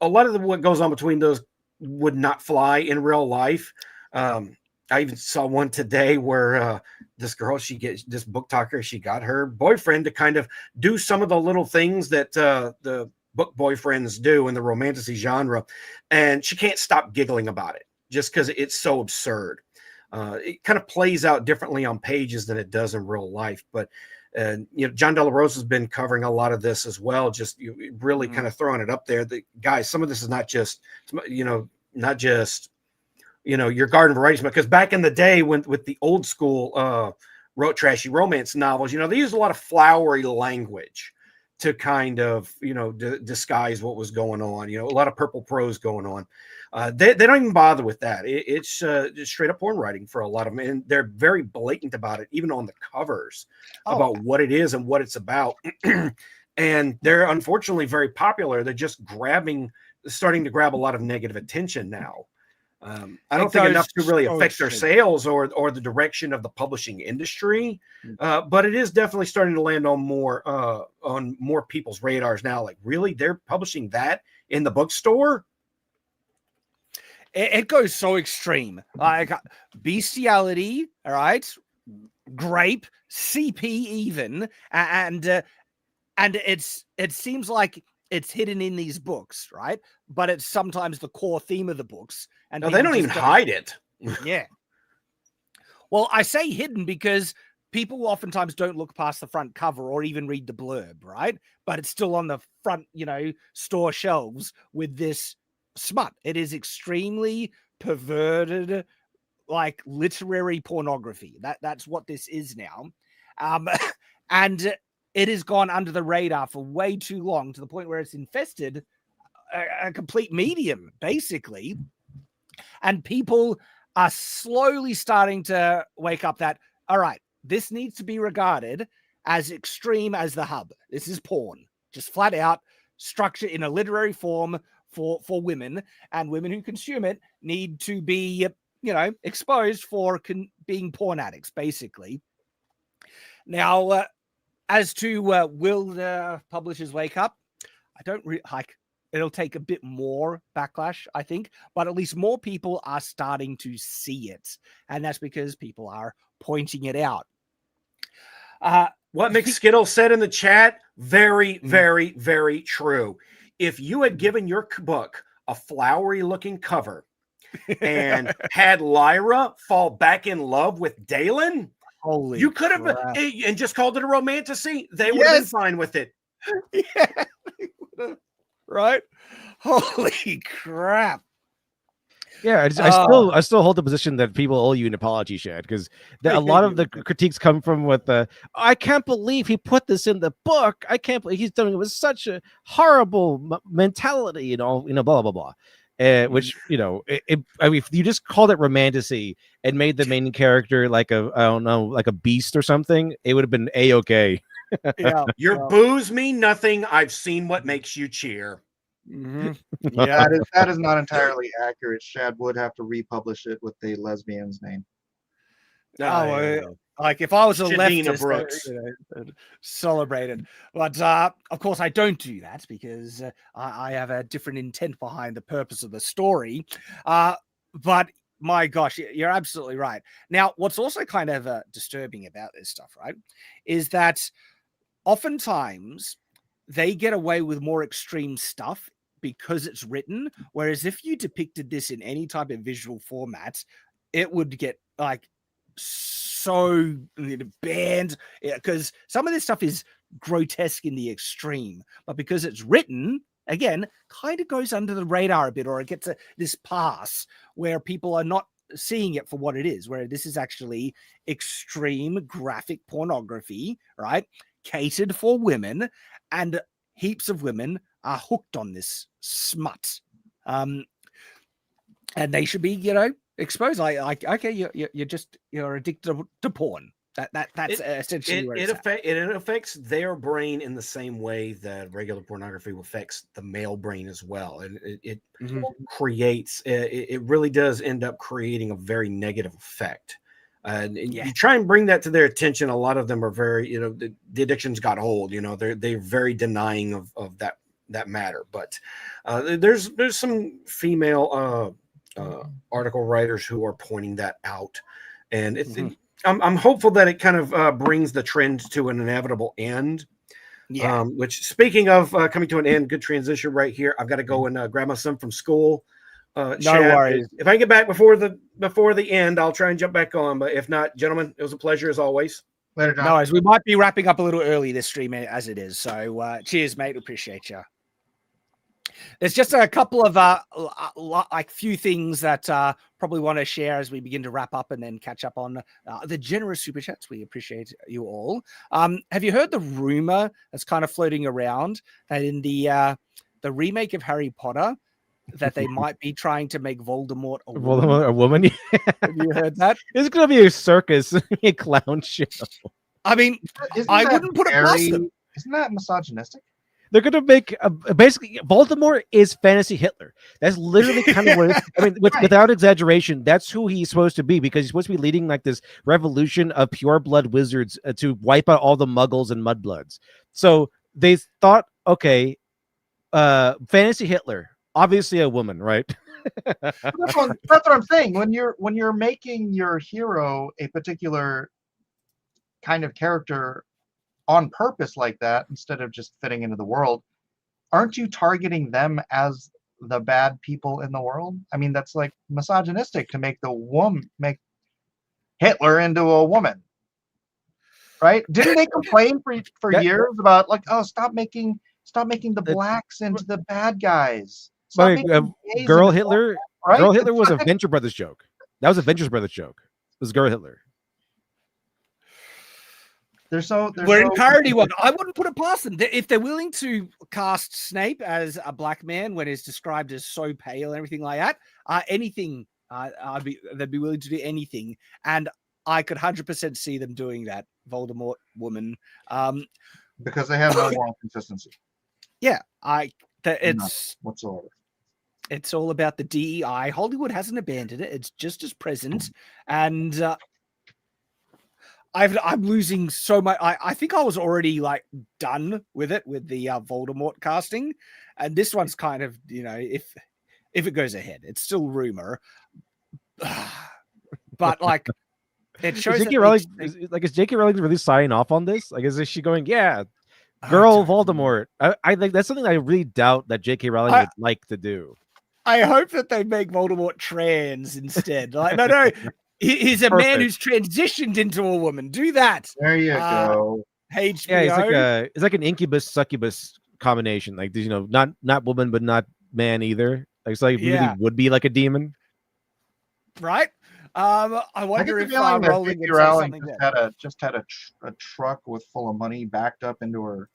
a lot of what goes on between those would not fly in real life. I even saw one today where this girl, this book talker, she got her boyfriend to kind of do some of the little things that the book boyfriends do in the romanticy genre, and she can't stop giggling about it, just because it's so absurd. It kind of plays out differently on pages than it does in real life. But, John De La Rosa has been covering a lot of this as well, just really kind of throwing it up there. Guys, some of this is not just your garden variety, because back in the day with the old school wrote trashy romance novels, they used a lot of flowery language to kind of, disguise what was going on, a lot of purple prose going on. They don't even bother with that. It's just straight up porn writing for a lot of them. And they're very blatant about it, even on the covers, about what it is and what it's about. And they're unfortunately very popular. They're just starting to grab a lot of negative attention now. I don't think enough to really affect their sales or the direction of the publishing industry, but it is definitely starting to land on more people's radars now. Like, really, they're publishing that in the bookstore? It goes so extreme, like bestiality, all right, grape, CP, even, and it seems like it's hidden in these books, right? But it's sometimes the core theme of the books. And no, they don't even hide it. Yeah. Well, I say hidden because people oftentimes don't look past the front cover or even read the blurb, right? But it's still on the front, store shelves with this smut. It is extremely perverted, like literary pornography. That's what this is now. And it has gone under the radar for way too long, to the point where it's infested a complete medium, basically. And people are slowly starting to wake up that, all right, this needs to be regarded as extreme as the hub. This is porn, just flat out structured in a literary form for women, and women who consume it need to be, exposed for being porn addicts, basically. Now, As to will the publishers wake up? I don't like. It'll take a bit more backlash, I think, but at least more people are starting to see it, and that's because people are pointing it out. What McSkittle said in the chat, very, very, very true. If you had given your book a flowery-looking cover and had Lyra fall back in love with Dalen, Holy you could have crap. and just called it a romantasy. They would have been fine with it. Yeah, right? Holy crap. Yeah, I still hold the position that people owe you an apology, Shad, because a lot of the critiques come from with the I can't believe he put this in the book. I can't believe he's doing it with such a horrible mentality, blah blah blah. Which I mean, if you just called it romantasy and made the main character like a beast or something, it would have been a-okay. Yeah, Your booze mean nothing. I've seen what makes you cheer. Yeah, that is not entirely accurate. Shad would have to republish it with the lesbian's name. Like if I was a Shadina leftist, Brooks. celebrated. But of course, I don't do that because I have a different intent behind the purpose of the story. But my gosh, you're absolutely right. Now, what's also kind of disturbing about this stuff, right, is that oftentimes they get away with more extreme stuff because it's written. Whereas if you depicted this in any type of visual format, it would get like so banned, because some of this stuff is grotesque in the extreme, but because it's written, again, kind of goes under the radar a bit, or it gets this pass where people are not seeing it for what it is, where this is actually extreme graphic pornography, right? Catered for women, and heaps of women are hooked on this smut, and they should be, exposed. Like okay, you're addicted to porn. That's essentially where it affects their brain in the same way that regular pornography affects the male brain as well, and it creates. It really does end up creating a very negative effect. And you try and bring that to their attention. A lot of them are very, the addiction's got hold. They're very denying of that matter. But there's some female article writers who are pointing that out, and I'm hopeful that it kind of brings the trend to an inevitable end. Yeah. Which, speaking of coming to an end, good transition right here. I've got to go and grab my son from school. No Shad, worries. If I get back before the end, I'll try and jump back on. But if not, gentlemen, it was a pleasure as always. Later, John. No worries. We might be wrapping up a little early this stream as it is. So cheers, mate. Appreciate you. There's just a couple of few things that probably want to share as we begin to wrap up and then catch up on the generous super chats. We appreciate you all. Have you heard the rumor that's kind of floating around that in the remake of Harry Potter, that they might be trying to make Voldemort a woman? Voldemort a woman? Have you heard that? It's gonna be a circus, a clown show. I mean, I wouldn't put it past them. Isn't that misogynistic? They're going to make basically Voldemort is fantasy Hitler. That's literally kind of what it is. I mean, without exaggeration, that's who he's supposed to be, because he's supposed to be leading like this revolution of pure blood wizards to wipe out all the muggles and mudbloods. So they thought, okay, fantasy Hitler, obviously a woman, right? That's what I'm saying. When you're making your hero a particular kind of character on purpose like that, instead of just fitting into the world, aren't you targeting them as the bad people in the world? I mean, that's like misogynistic to make make Hitler into a woman, right? Didn't they complain for years about like, oh, stop making the blacks into the bad guys? Girl Hitler, right? Girl Hitler was a Venture Brothers joke. That was a Venture Brothers joke. It was Girl Hitler. We're in parody one. I wouldn't put it past them. If they're willing to cast Snape as a black man when he's described as so pale and everything like that, anything, they'd be willing to do anything. And I could 100% see them doing that. Voldemort woman, because they have no moral consistency. Yeah, it's whatsoever. It's all about the DEI. Hollywood hasn't abandoned it. It's just as present, and I'm losing so much. I think I was already like done with it with the Voldemort casting, and this one's kind of, you know, if it goes ahead, it's still rumor, but like it shows Is that J.K. Rowling is J.K. Rowling really signing off on this? Like, is she going, yeah, girl Voldemort? I think that's something I really doubt that J.K. Rowling would like to do. I hope that they make Voldemort trans instead. Like, no, he's a man who's transitioned into a woman. Do that. There you go. HBO. Yeah, it's like an incubus succubus combination. Like, you know, not woman but not man either. Like, it's like really would be like a demon, right? I wonder if Rowling J.K. Rowling just had a truck with full of money backed up into her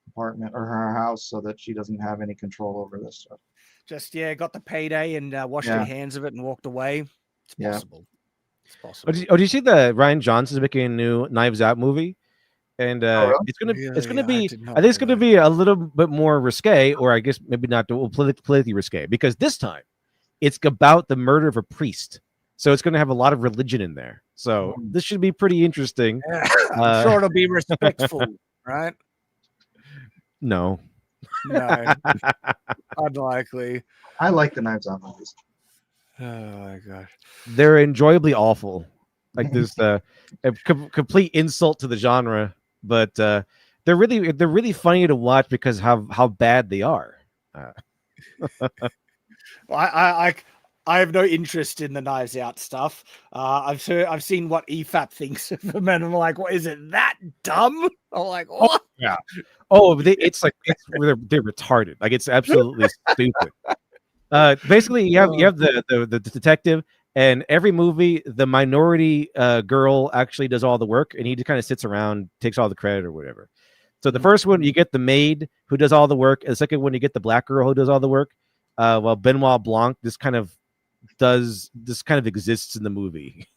apartment or her house so that she doesn't have any control over this stuff. Just got the payday and washed her hands of it and walked away. It's possible. It's possible. Oh, do you see the Ryan Johnson's making a new Knives Out movie? And really? it's gonna be I think it's gonna be a little bit more risque, or I guess maybe not politically risque, because this time it's about the murder of a priest. So it's gonna have a lot of religion in there. So this should be pretty interesting. I'm sure it'll be respectful, right? No. Unlikely. I like the Knives Out movies. Oh my gosh, they're enjoyably awful. Like this, a complete insult to the genre, but they're really funny to watch because how bad they are. I have no interest in the Knives Out stuff. I've seen what EFAP thinks of them, and I'm like, what is it that dumb? I'm like, what? Oh, yeah. Oh, they're retarded. Like, it's absolutely stupid. Basically, you have the detective, and every movie the minority girl actually does all the work, and he just kind of sits around, takes all the credit or whatever. So the first one you get the maid who does all the work, and the second one you get the black girl who does all the work. While Benoit Blanc this kind of exists in the movie.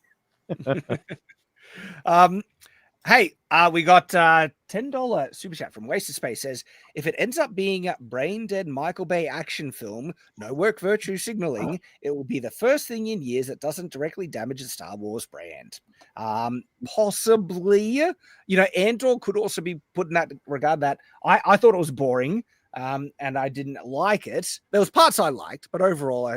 Hey, we got $10 super chat from Wasted Space. Says, if it ends up being a brain dead Michael Bay action film, no work virtue signaling, it will be the first thing in years that doesn't directly damage the Star Wars brand. Possibly, you know, Andor could also be put in that regard. That I thought it was boring. And I didn't like it. There was parts I liked, but overall,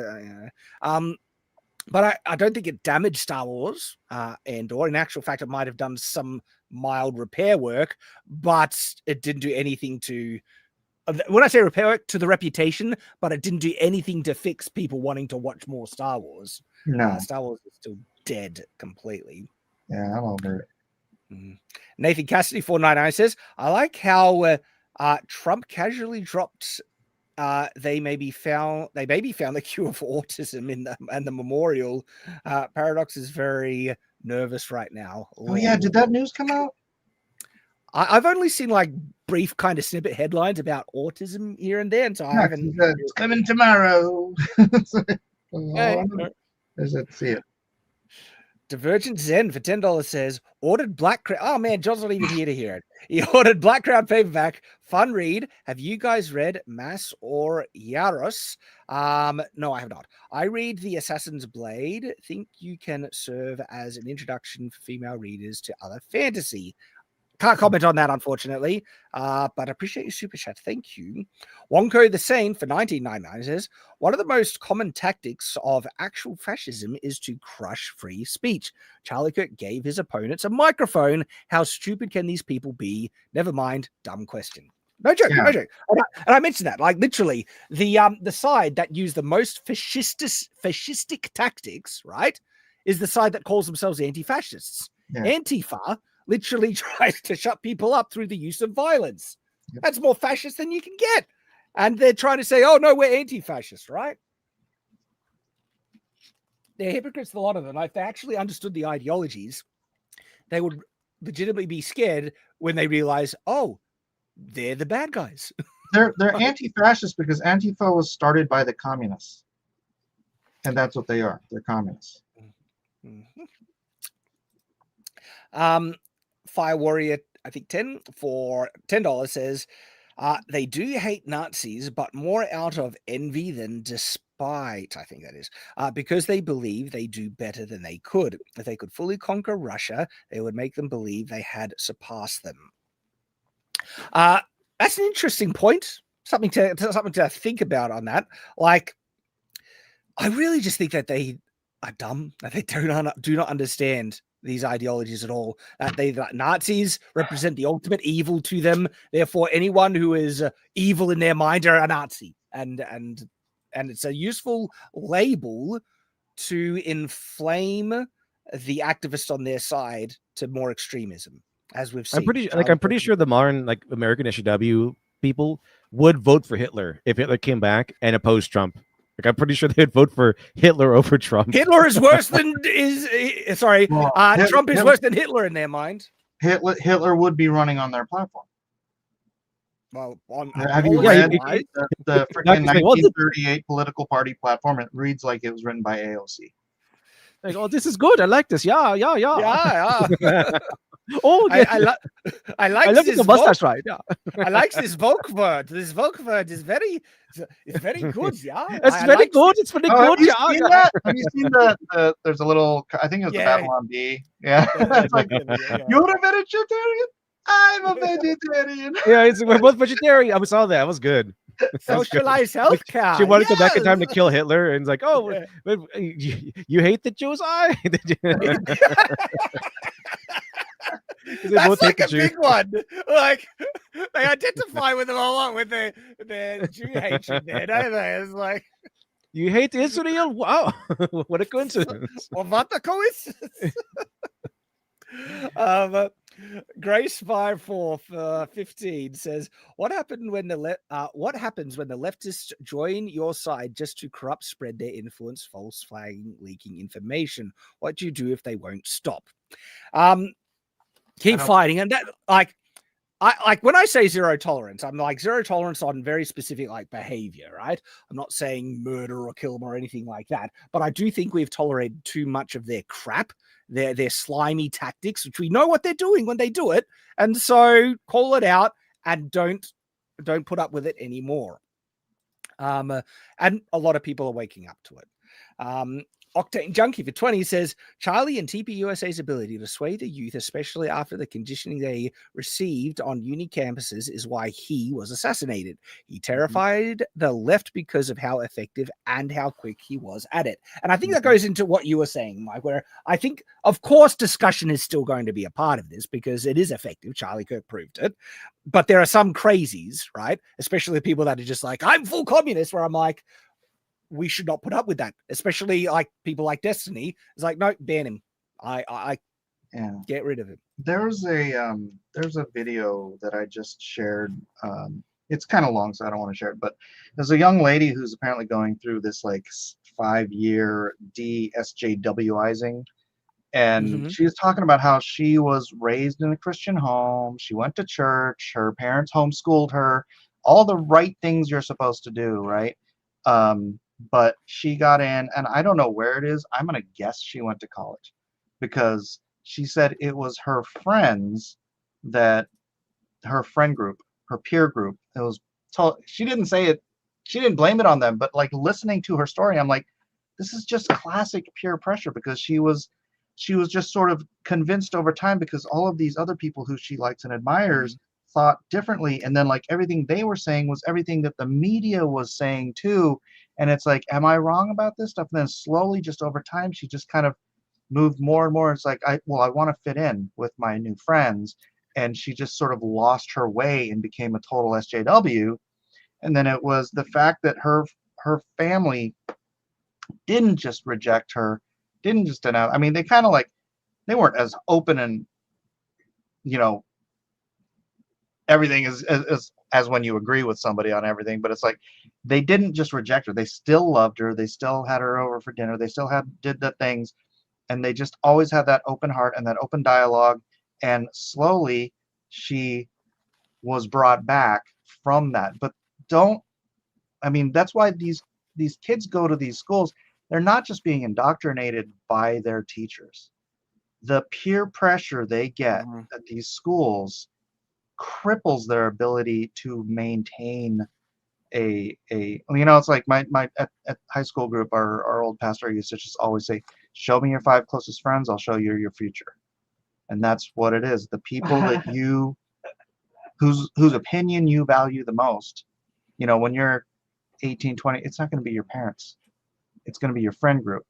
but I don't think it damaged Star Wars, Andor. In actual fact, it might have done some mild repair work, but it didn't do anything to, when I say repair work, to the reputation, but it didn't do anything to fix people wanting to watch more Star Wars. No. Star Wars is still dead completely. Yeah, I'm over it. Nathan Cassidy 499 says, I like how Trump casually dropped they may be found the cure for autism in the memorial. Paradox is very nervous right now. Oh yeah, did that news come out? I've only seen like brief kind of snippet headlines about autism here and there, and so I haven't. It's coming tomorrow. Hey. Let's see it. Divergent Zen for $10 says, ordered Black Crown. Oh man, John's not even here to hear it. He ordered Black Crown paperback. Fun read. Have you guys read Mass or Yaros? No, I have not. I read The Assassin's Blade. Think you can serve as an introduction for female readers to other fantasy. Can't comment on that, unfortunately, but I appreciate your super chat. Thank you. Wonko the Sane for 1999 says, one of the most common tactics of actual fascism is to crush free speech. Charlie Kirk gave his opponents a microphone. How stupid can these people be? Never mind, dumb question. No joke, no joke. And I mentioned that, like literally, the side that used the most fascistic tactics, right, is the side that calls themselves anti-fascists. Yeah. Antifa literally tries to shut people up through the use of violence. Yep. That's more fascist than you can get. And they're trying to say, oh, no, we're anti-fascist, right? They're hypocrites, a lot of them. If they actually understood the ideologies, they would legitimately be scared when they realize, oh, they're the bad guys. They're anti-fascist because Antifa was started by the communists. And that's what they are. They're communists. Mm-hmm. Fire Warrior, I think 10 for $10 says, They do hate Nazis, but more out of envy than despite, I think that is, because they believe they do better than they could. If they could fully conquer Russia, they would make them believe they had surpassed them. That's an interesting point. Something to think about on that. Like, I really just think that they are dumb, that they do not understand these ideologies at all, that Nazis represent the ultimate evil to them. Therefore, anyone who is evil in their mind are a Nazi, and it's a useful label to inflame the activists on their side to more extremism, as we've seen. I'm pretty sure the modern American SJW people would vote for Hitler if Hitler came back and opposed Trump. I'm pretty sure they'd vote for Hitler over Trump. Hitler is worse than Trump is worse than Hitler in their mind. Hitler would be running on their platform. Well, have you read the freaking 1938 political party platform? It reads like it was written by AOC. Like, oh, this is good. I like this. Yeah. Oh, I like this the mustache, right? Yeah. I like this Vogue word. This Vogue word is very good. Yeah, it's very good. It's very good. Have you seen that? Have you seen the? There's a little. I think it was the Babylon Bee. Yeah. It's like, you're a vegetarian. I'm a vegetarian. Yeah, we're both vegetarian. I saw that. That was good. Socialized healthcare. She wanted to go back in time to kill Hitler, and it's like, oh, you hate the Jews? That's like a big one. Like, they identify with them a lot with their Jew hatred there, don't they? It's like, you hate Israel? Wow, what a coincidence! Well, what a coincidence! Grace 5415 says, what happens when the leftists join your side just to corrupt, spread their influence, false flagging, leaking information? What do you do if they won't stop? Keep fighting. And that, I when I say zero tolerance, I'm like zero tolerance on very specific behavior, right? I'm not saying murder or kill them or anything like that, but I do think we've tolerated too much of their crap, their slimy tactics, which we know what they're doing when they do it, and so call it out and don't put up with it anymore. And a lot of people are waking up to it. Octane Junkie for 20 says, Charlie and TPUSA's ability to sway the youth, especially after the conditioning they received on uni campuses, is why he was assassinated. He terrified the left because of how effective and how quick he was at it. And I think that goes into what you were saying, Mike, where I think, of course, discussion is still going to be a part of this because it is effective. Charlie Kirk proved it. But there are some crazies, right? Especially people that are just like, I'm full communist, where I'm like, we should not put up with that, especially people like Destiny. It's like, no, ban him. I get rid of him. There's a video that I just shared. It's kind of long, so I don't want to share it. But there's a young lady who's apparently going through this 5-year de-SJWizing, and she was talking about how she was raised in a Christian home. She went to church. Her parents homeschooled her. All the right things you're supposed to do, right? But she got in, and I don't know where it is. I'm going to guess she went to college, because she said it was her friends, that her friend group, her peer group, it was told. She didn't say it. She didn't blame it on them, but listening to her story, I'm like, this is just classic peer pressure, because she was just sort of convinced over time, because all of these other people who she likes and admires thought differently, and then everything they were saying was everything that the media was saying too. And it's like, am I wrong about this stuff? And then slowly, just over time, she just kind of moved more and more. It's like, I want to fit in with my new friends. And she just sort of lost her way and became a total SJW. And then it was the fact that her family didn't just reject her, didn't just denounce. I mean, they kind of they weren't as open and, everything is as when you agree with somebody on everything, but it's like they didn't just reject her. They still loved her. They still had her over for dinner. They still did the things, and they just always had that open heart and that open dialogue. And slowly she was brought back from that. But that's why these kids go to these schools. They're not just being indoctrinated by their teachers. The peer pressure they get at these schools cripples their ability to maintain it's like my at high school group, our old pastor used to just always say, show me your 5 closest friends, I'll show you your future. And that's what it is. The people that you whose opinion you value the most, when you're 18, 20, it's not going to be your parents, it's going to be your friend group.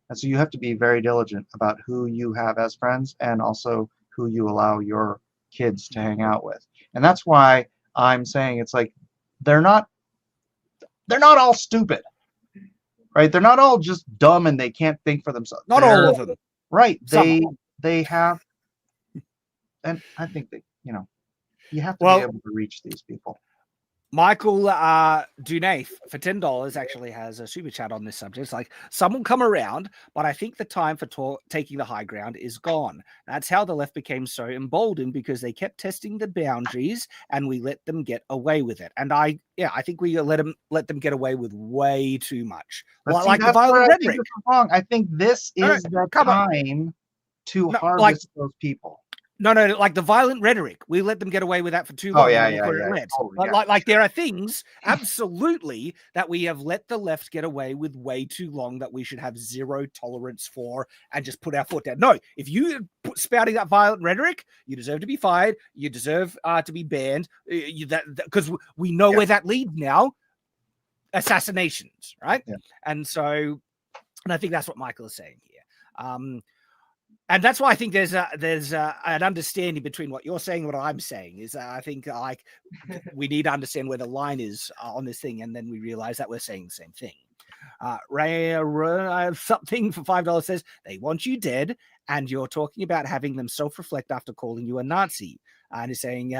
And so you have to be very diligent about who you have as friends and also who you allow your kids to hang out with. And that's why I'm saying it's like they're not all stupid, right? They're not all just dumb and they can't think for themselves. Not all of them. Right. Some. They have, and I think that, you have to be able to reach these people. Michael Dunath for $10 actually has a super chat on this subject. It's like, some will come around, but I think the time for taking the high ground is gone. That's how the left became so emboldened, because they kept testing the boundaries and we let them get away with it. And I think we let them get away with way too much. Like the violent rhetoric. Wrong. I think this is the time to harvest those people. No, like the violent rhetoric. We let them get away with that for too long. Oh, yeah. Like there are things, absolutely, that we have let the left get away with way too long that we should have zero tolerance for and just put our foot down. No, if you spouting that violent rhetoric, you deserve to be fired. You deserve to be banned. Because we know where that leads now. Assassinations, right? Yeah. And I think that's what Michael is saying here. And that's why I think there's an understanding between what you're saying and what I'm saying. Is I think like we need to understand where the line is on this thing, and then we realize that we're saying the same thing. Ray something for $5 says they want you dead, and you're talking about having them self-reflect after calling you a Nazi, and is saying,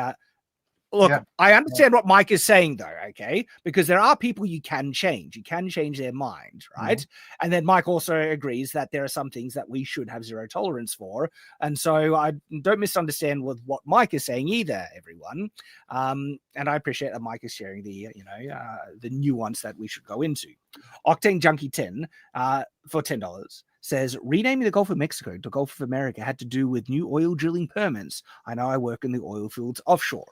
look, I understand what Mike is saying, though, okay? Because there are people you can change. You can change their mind, right? Mm-hmm. And then Mike also agrees that there are some things that we should have zero tolerance for. And so I don't misunderstand with what Mike is saying either, everyone. And I appreciate that Mike is sharing the nuance that we should go into. Octane Junkie 10 for $10 says, renaming the Gulf of Mexico to Gulf of America had to do with new oil drilling permits. I know I work in the oil fields offshore.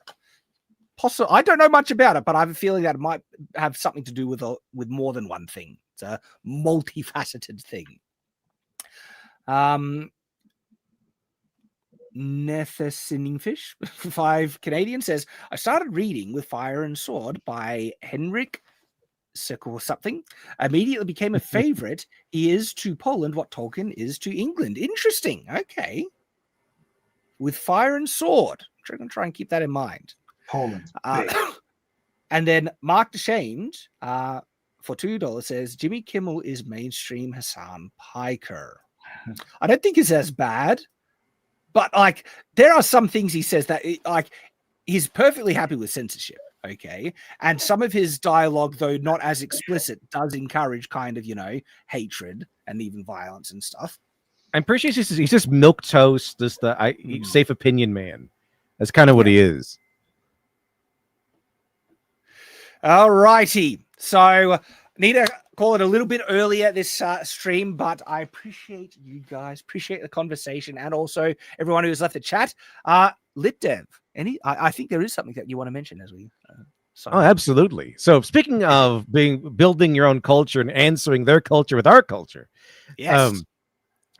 I don't know much about it, but I have a feeling that it might have something to do with more than one thing. It's a multifaceted thing. Fish 5 Canadian says, I started reading With Fire and Sword by Henrik Circle something. Immediately became a favorite. He is to Poland what Tolkien is to England. Interesting. Okay. With Fire and Sword. I'm going to try and keep that in mind. Poland. And then Mark Deshamed for $2 says Jimmy Kimmel is mainstream Hassan Piker. I don't think it's as bad, but like there are some things he says that he's perfectly happy with censorship. Okay. And some of his dialogue, though not as explicit, does encourage kind of, hatred and even violence and stuff. I'm pretty sure he's just milquetoast, just the safe opinion man. That's kind of what he is. All righty. So need to call it a little bit earlier this stream, but I appreciate you guys, appreciate the conversation, and also everyone who's left the chat. LitDev, I think there is something that you want to mention as we Oh, absolutely. So speaking of building your own culture and answering their culture with our culture. Yes.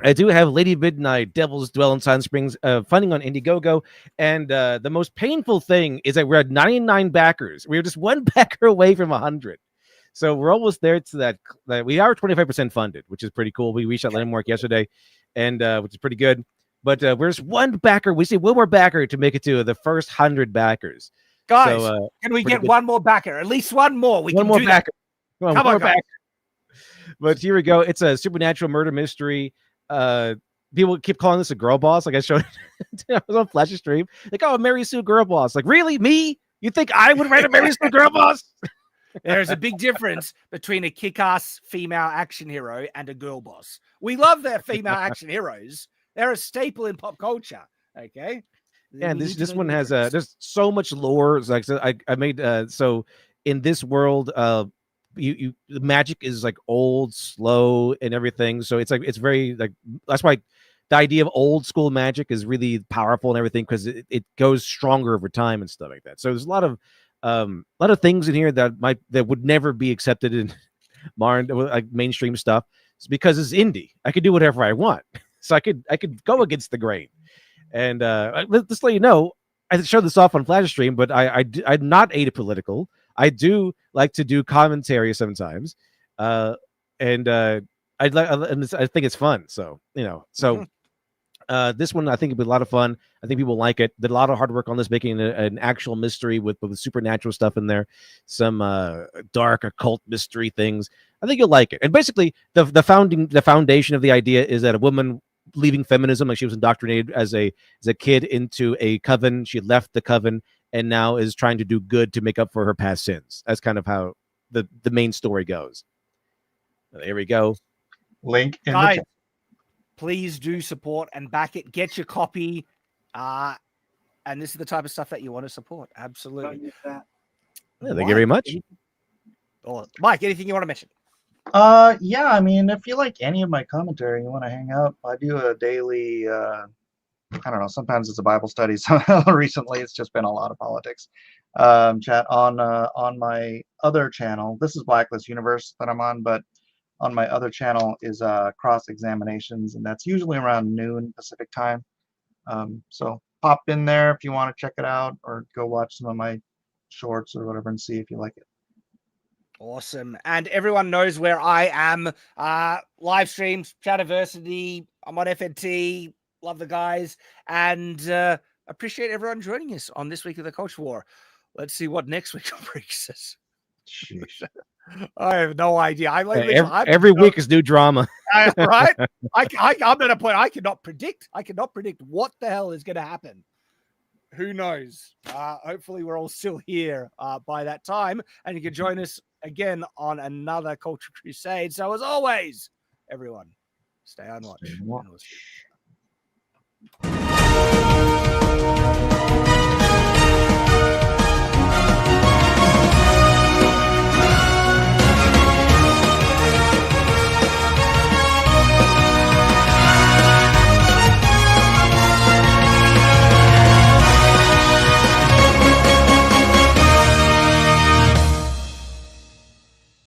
I do have Lady Midnight, Devil's Dwell in Silent Springs, funding on Indiegogo. And the most painful thing is that we're at 99 backers. We're just one backer away from 100. So we're almost there to that. We are 25% funded, which is pretty cool. We reached that landmark yesterday, and which is pretty good. But we're just one backer. We see one more backer to make it to the first 100 backers. Guys, can we get one more backer? At least one more. One more backer. Come on, backer. But here we go. It's a supernatural murder mystery. People keep calling this a girl boss. Like I showed I was on Flash's stream. Like, oh, Mary Sue girl boss. Like, really? Me? You think I would write a Mary Sue girl boss? There's a big difference between a kick-ass female action hero and a girl boss. We love their female action heroes. They're a staple in pop culture. Okay. Yeah, and this one has there's so much lore. It's like, so I made so in this world, the magic is like old, slow, and everything. So it's like it's very like that's why the idea of old school magic is really powerful and everything because it goes stronger over time and stuff like that. So there's a lot of things in here that would never be accepted in modern like mainstream stuff. It's because it's indie. I could do whatever I want, so I could go against the grain. And let's let you know, I showed this off on Flash Stream, but I'm not apolitical. I do like to do commentary sometimes, and I think it's fun. So this one I think it'll be a lot of fun. I think people like it. Did a lot of hard work on this, making an actual mystery with supernatural stuff in there, some dark occult mystery things. I think you'll like it. And basically, the foundation of the idea is that a woman leaving feminism, like she was indoctrinated as a kid into a coven. She left the coven and now is trying to do good to make up for her past sins. That's kind of how the main story goes. There we go. Link in Guys, the chat. please do support and back it. Get your copy. And this is the type of stuff that you want to support. Absolutely. Yeah, thank you very much. Or Mike, anything you want to mention? Yeah, I mean, if you like any of my commentary, you want to hang out, I do a daily, I don't know, sometimes it's a Bible study. So recently it's just been a lot of politics. Chat on my other channel. This is Blacklist Universe that I'm on, but on my other channel is Cross Examinations, and that's usually around noon Pacific time. So pop in there if you want to check it out, or go watch some of my shorts or whatever and see if you like it. Awesome. And everyone knows where I am. Live streams, Chativersity. I'm on FNT. Love the guys. And appreciate everyone joining us on this week of the Culture War. Let's see what next week brings us. Sheesh. I have no idea. Every week is new drama. Right? I'm at a point I cannot predict. I cannot predict what the hell is going to happen. Who knows? Hopefully we're all still here by that time, and you can join us again on another Culture Crusade. So as always, everyone, stay on watch.